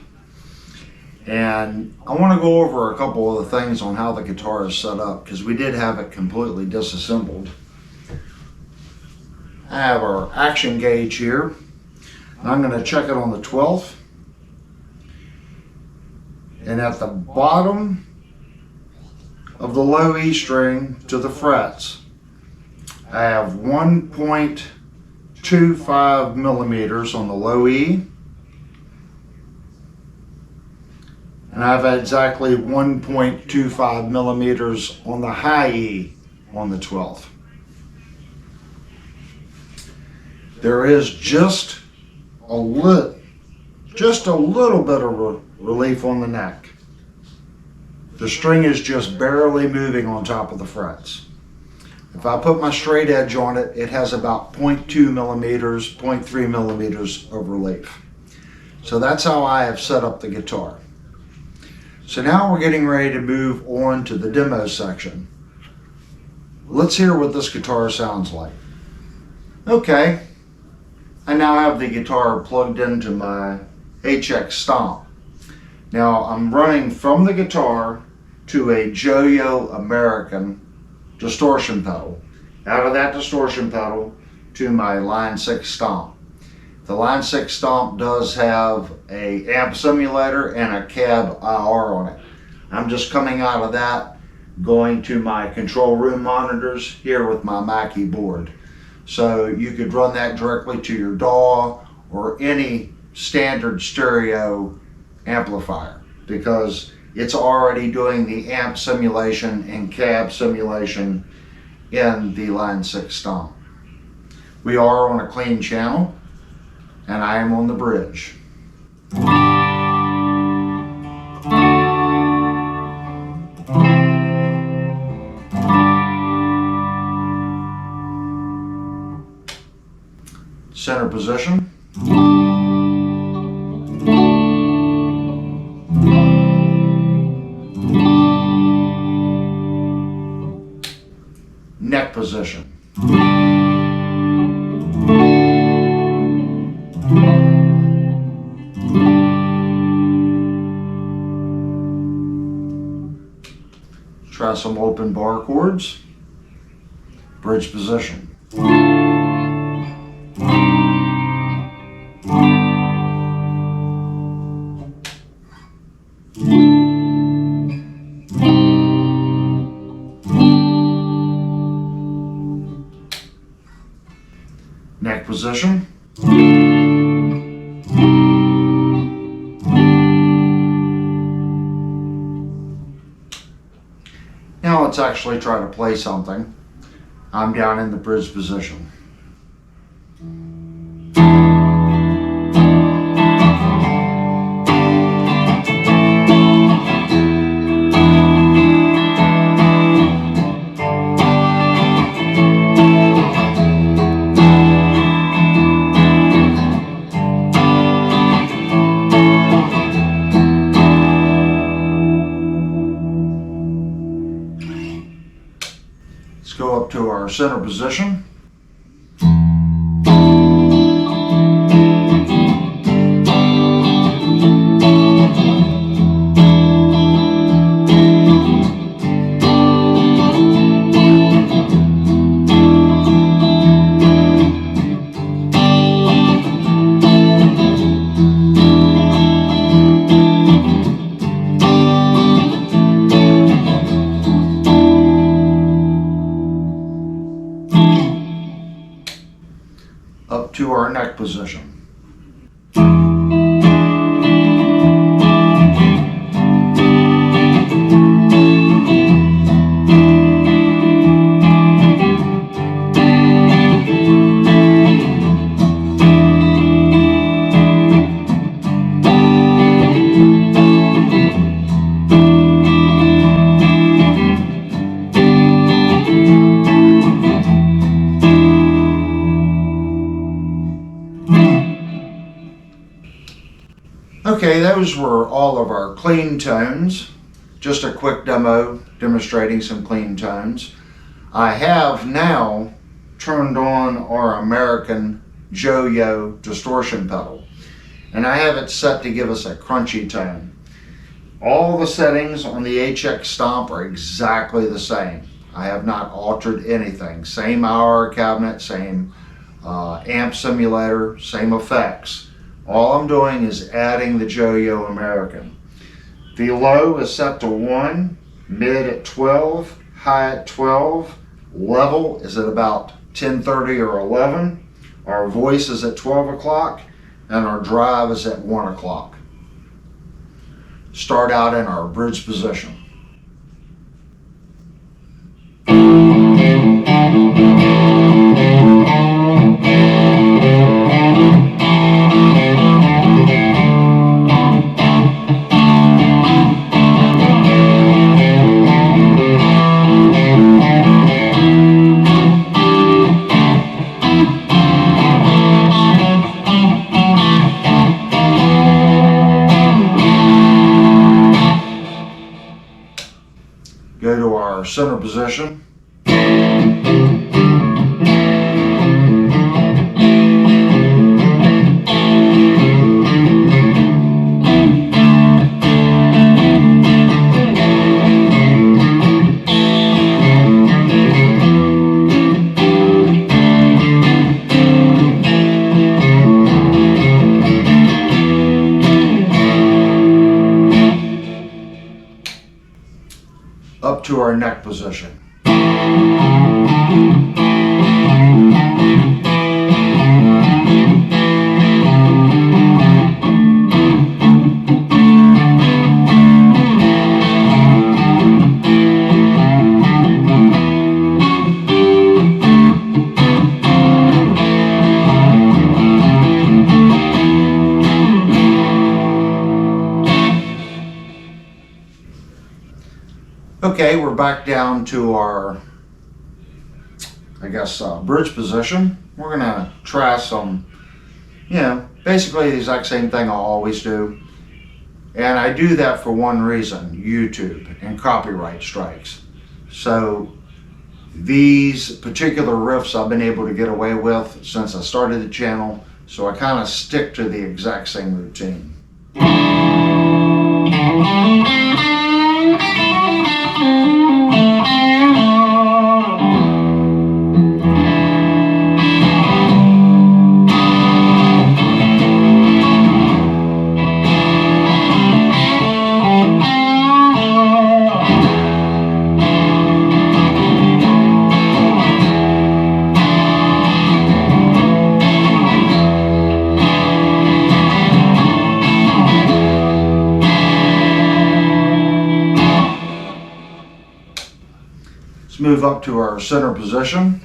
and I want to go over a couple of the things on how the guitar is set up because we did have it completely disassembled. I have our action gauge here. I'm going to check it on the 12th. And at the bottom of the low E string to the frets, I have 1.25 millimeters on the low E. And I have exactly 1.25 millimeters on the high E on the 12th. There is just a little bit of relief on the neck. The string is just barely moving on top of the frets. If I put my straight edge on it, it has about 0.2 millimeters, 0.3 millimeters of relief. So that's how I have set up the guitar. So now we're getting ready to move on to the demo section. Let's hear what this guitar sounds like. Okay. I now have the guitar plugged into my HX Stomp. Now I'm running from the guitar to a Joyo American distortion pedal. Out of that distortion pedal to my Line 6 Stomp. The Line 6 Stomp does have a amp simulator and a cab IR on it. I'm just coming out of that, going to my control room monitors here with my Mackie board. So you could run that directly to your DAW or any standard stereo amplifier because it's already doing the amp simulation and cab simulation in the Line 6 Stomp. We are on a clean channel and I am on the bridge. Center position. Neck position. Try some open bar chords. Bridge position. Neck position. Now let's actually try to play something. I'm down in the bridge position. Let's go up to our center position. Up to our neck position. Okay, those were all of our clean tones. Just a quick demo demonstrating some clean tones. I have now turned on our American Yo-Yo distortion pedal, and I have it set to give us a crunchy tone. All the settings on the HX Stomp are exactly the same. I have not altered anything. Same hour cabinet, same amp simulator, same effects. All I'm doing is adding the Yo-Yo American. The low is set to 1, mid at 12, high at 12, level is at about 10:30 or 11. Our voice is at 12 o'clock, and our drive is at 1 o'clock. Start out in our bridge position. Go to our center position. Up to our neck position. Okay, we're back down to our, bridge position. We're gonna try some, basically the exact same thing I always do. And I do that for one reason, YouTube and copyright strikes. So these particular riffs I've been able to get away with since I started the channel, so I kind of stick to the exact same routine. Let's move up to our center position.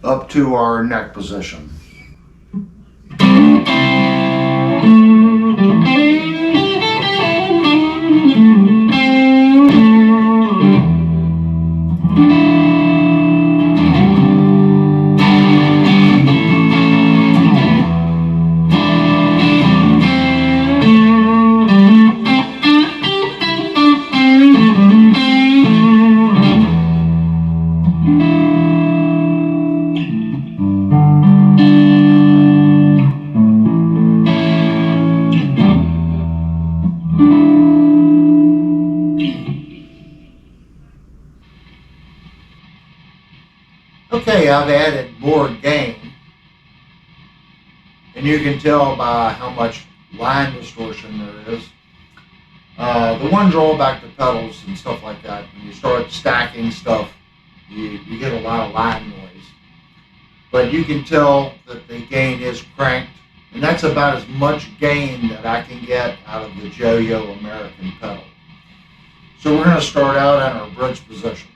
Up to our neck position. Okay, I've added more gain, and you can tell by how much line distortion there is. The one drawback to pedals and stuff like that, when you start stacking stuff, you get a lot of line noise. but you can tell that the gain is cranked, and that's about as much gain that I can get out of the Yo-Yo American pedal. So we're going to start out in our bridge position.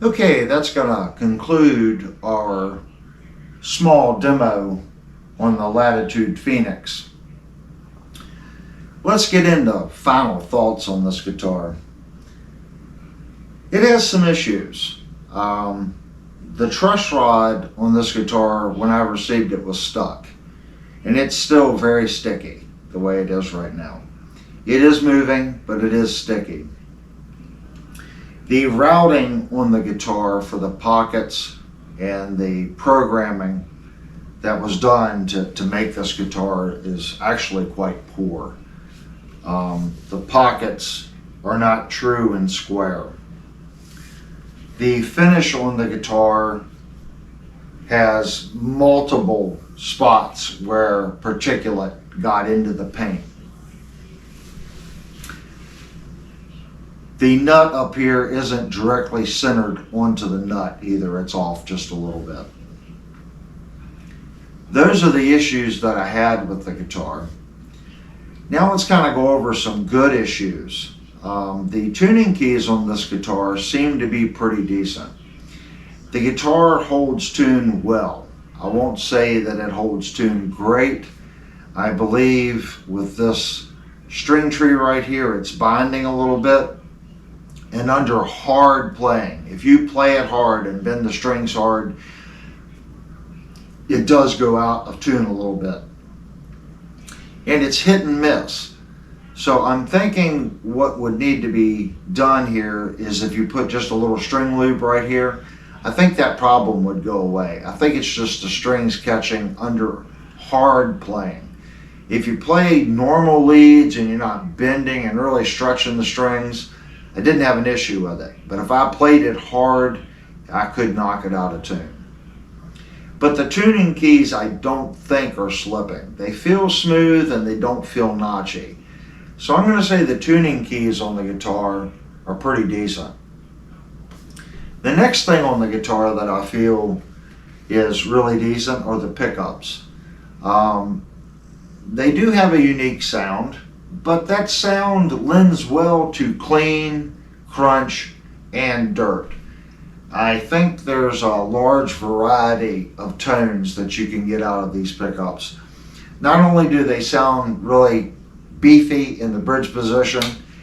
Okay, that's going to conclude our small demo on the Latitude Phoenix. Let's get into final thoughts on this guitar. It has some issues. The truss rod on this guitar, when I received it, was stuck. And it's still very sticky, the way it is right now. It is moving, but it is sticky. The routing on the guitar for the pockets and the programming that was done to make this guitar is actually quite poor. The pockets are not true and square. The finish on the guitar has multiple spots where particulate got into the paint. The nut up here isn't directly centered onto the nut either, it's off just a little bit. Those are the issues that I had with the guitar. Now let's kind of go over some good issues. The tuning keys on this guitar seem to be pretty decent. The guitar holds tune well. I won't say that it holds tune great. I believe with this string tree right here, it's binding a little bit. and under hard playing. If you play it hard and bend the strings hard, it does go out of tune a little bit. And it's hit and miss. So I'm thinking what would need to be done here is if you put just a little string lube right here, I think that problem would go away. I think it's just the strings catching under hard playing. If you play normal leads and you're not bending and really stretching the strings, I didn't have an issue with it. But if I played it hard, I could knock it out of tune. But the tuning keys I don't think are slipping. They feel smooth and they don't feel notchy. So I'm going to say the tuning keys on the guitar are pretty decent. The next thing on the guitar that I feel is really decent are the pickups. They do have a unique sound, but that sound lends well to clean, crunch, and dirt. I think there's a large variety of tones that you can get out of these pickups. Not only do they sound really beefy in the bridge position,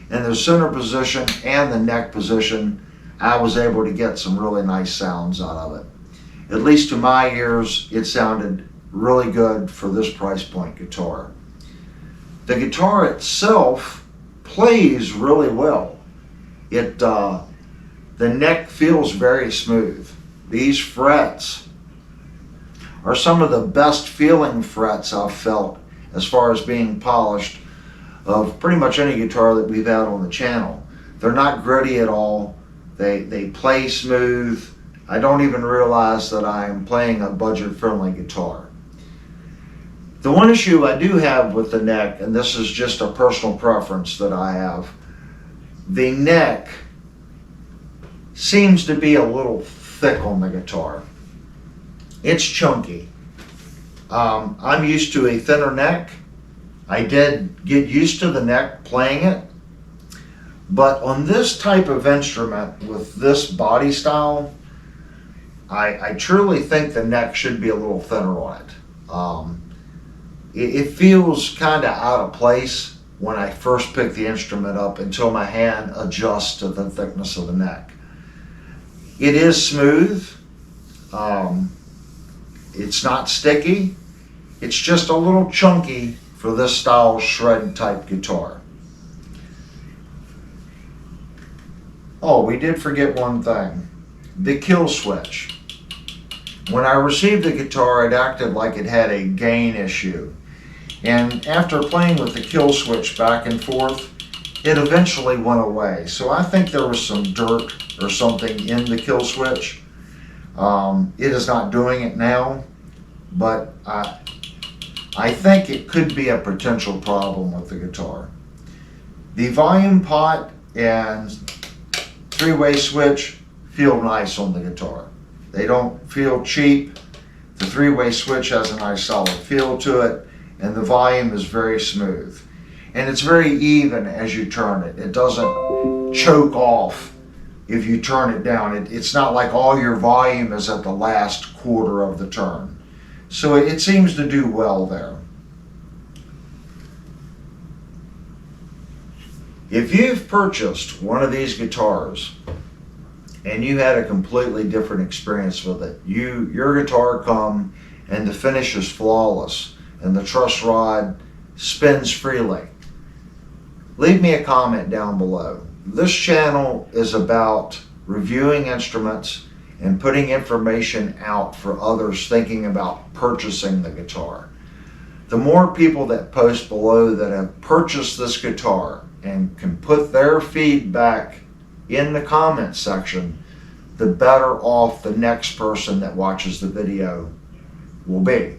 in the center position and the neck position, I was able to get some really nice sounds out of it. At least to my ears, it sounded really good for this price point guitar. The guitar itself plays really well. The neck feels very smooth. These frets are some of the best feeling frets I've felt as far as being polished of pretty much any guitar that we've had on the channel. They're not gritty at all. They play smooth. I don't even realize that I'm playing a budget-friendly guitar. The one issue I do have with the neck, and this is just a personal preference that I have, the neck seems to be a little thick on the guitar. It's chunky. I'm used to a thinner neck. I did get used to the neck playing it, but on this type of instrument with this body style, I truly think the neck should be a little thinner on it. It feels kind of out of place when I first pick the instrument up until my hand adjusts to the thickness of the neck. It is smooth. It's not sticky. It's just a little chunky for this style shred type guitar. Oh, we did forget one thing. The kill switch. When I received the guitar, it acted like it had a gain issue. And after playing with the kill switch back and forth, it eventually went away. So I think there was some dirt or something in the kill switch. It is not doing it now, but I think it could be a potential problem with the guitar. The volume pot and three-way switch feel nice on the guitar. They don't feel cheap. The three-way switch has a nice solid feel to it, and the volume is very smooth. And it's very even as you turn it. It doesn't choke off if you turn it down. It's not like all your volume is at the last quarter of the turn. So it seems to do well there. If you've purchased one of these guitars and you had a completely different experience with it, your guitar come and the finish is flawless and the truss rod spins freely, leave me a comment down below. This channel is about reviewing instruments and putting information out for others thinking about purchasing the guitar. The more people that post below that have purchased this guitar and can put their feedback in the comment section, the better off the next person that watches the video will be.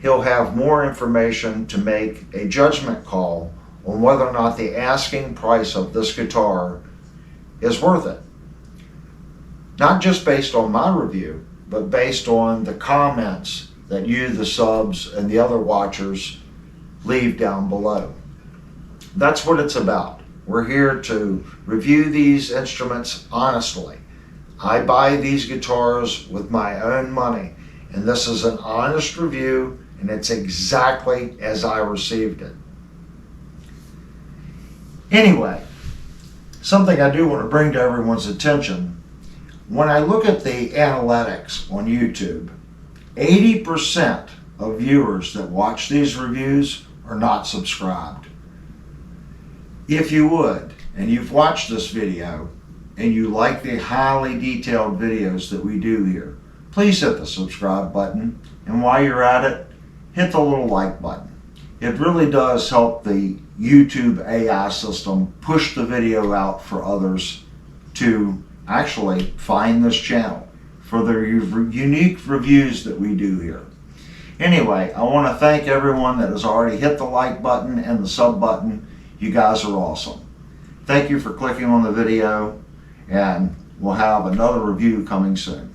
He'll have more information to make a judgment call on whether or not the asking price of this guitar is worth it. Not just based on my review, but based on the comments that you, the subs, and the other watchers leave down below. That's what it's about. We're here to review these instruments honestly. I buy these guitars with my own money, and this is an honest review, and it's exactly as I received it. Anyway, Something I do want to bring to everyone's attention, when I look at the analytics on YouTube, 80% of viewers that watch these reviews are not subscribed. If you would, and you've watched this video, and you like the highly detailed videos that we do here, please hit the subscribe button, and while you're at it, hit the little like button. It really does help the YouTube AI system push the video out for others to actually find this channel for the unique reviews that we do here. Anyway, I want to thank everyone that has already hit the like button and the sub button. You guys are awesome. Thank you for clicking on the video, and we'll have another review coming soon.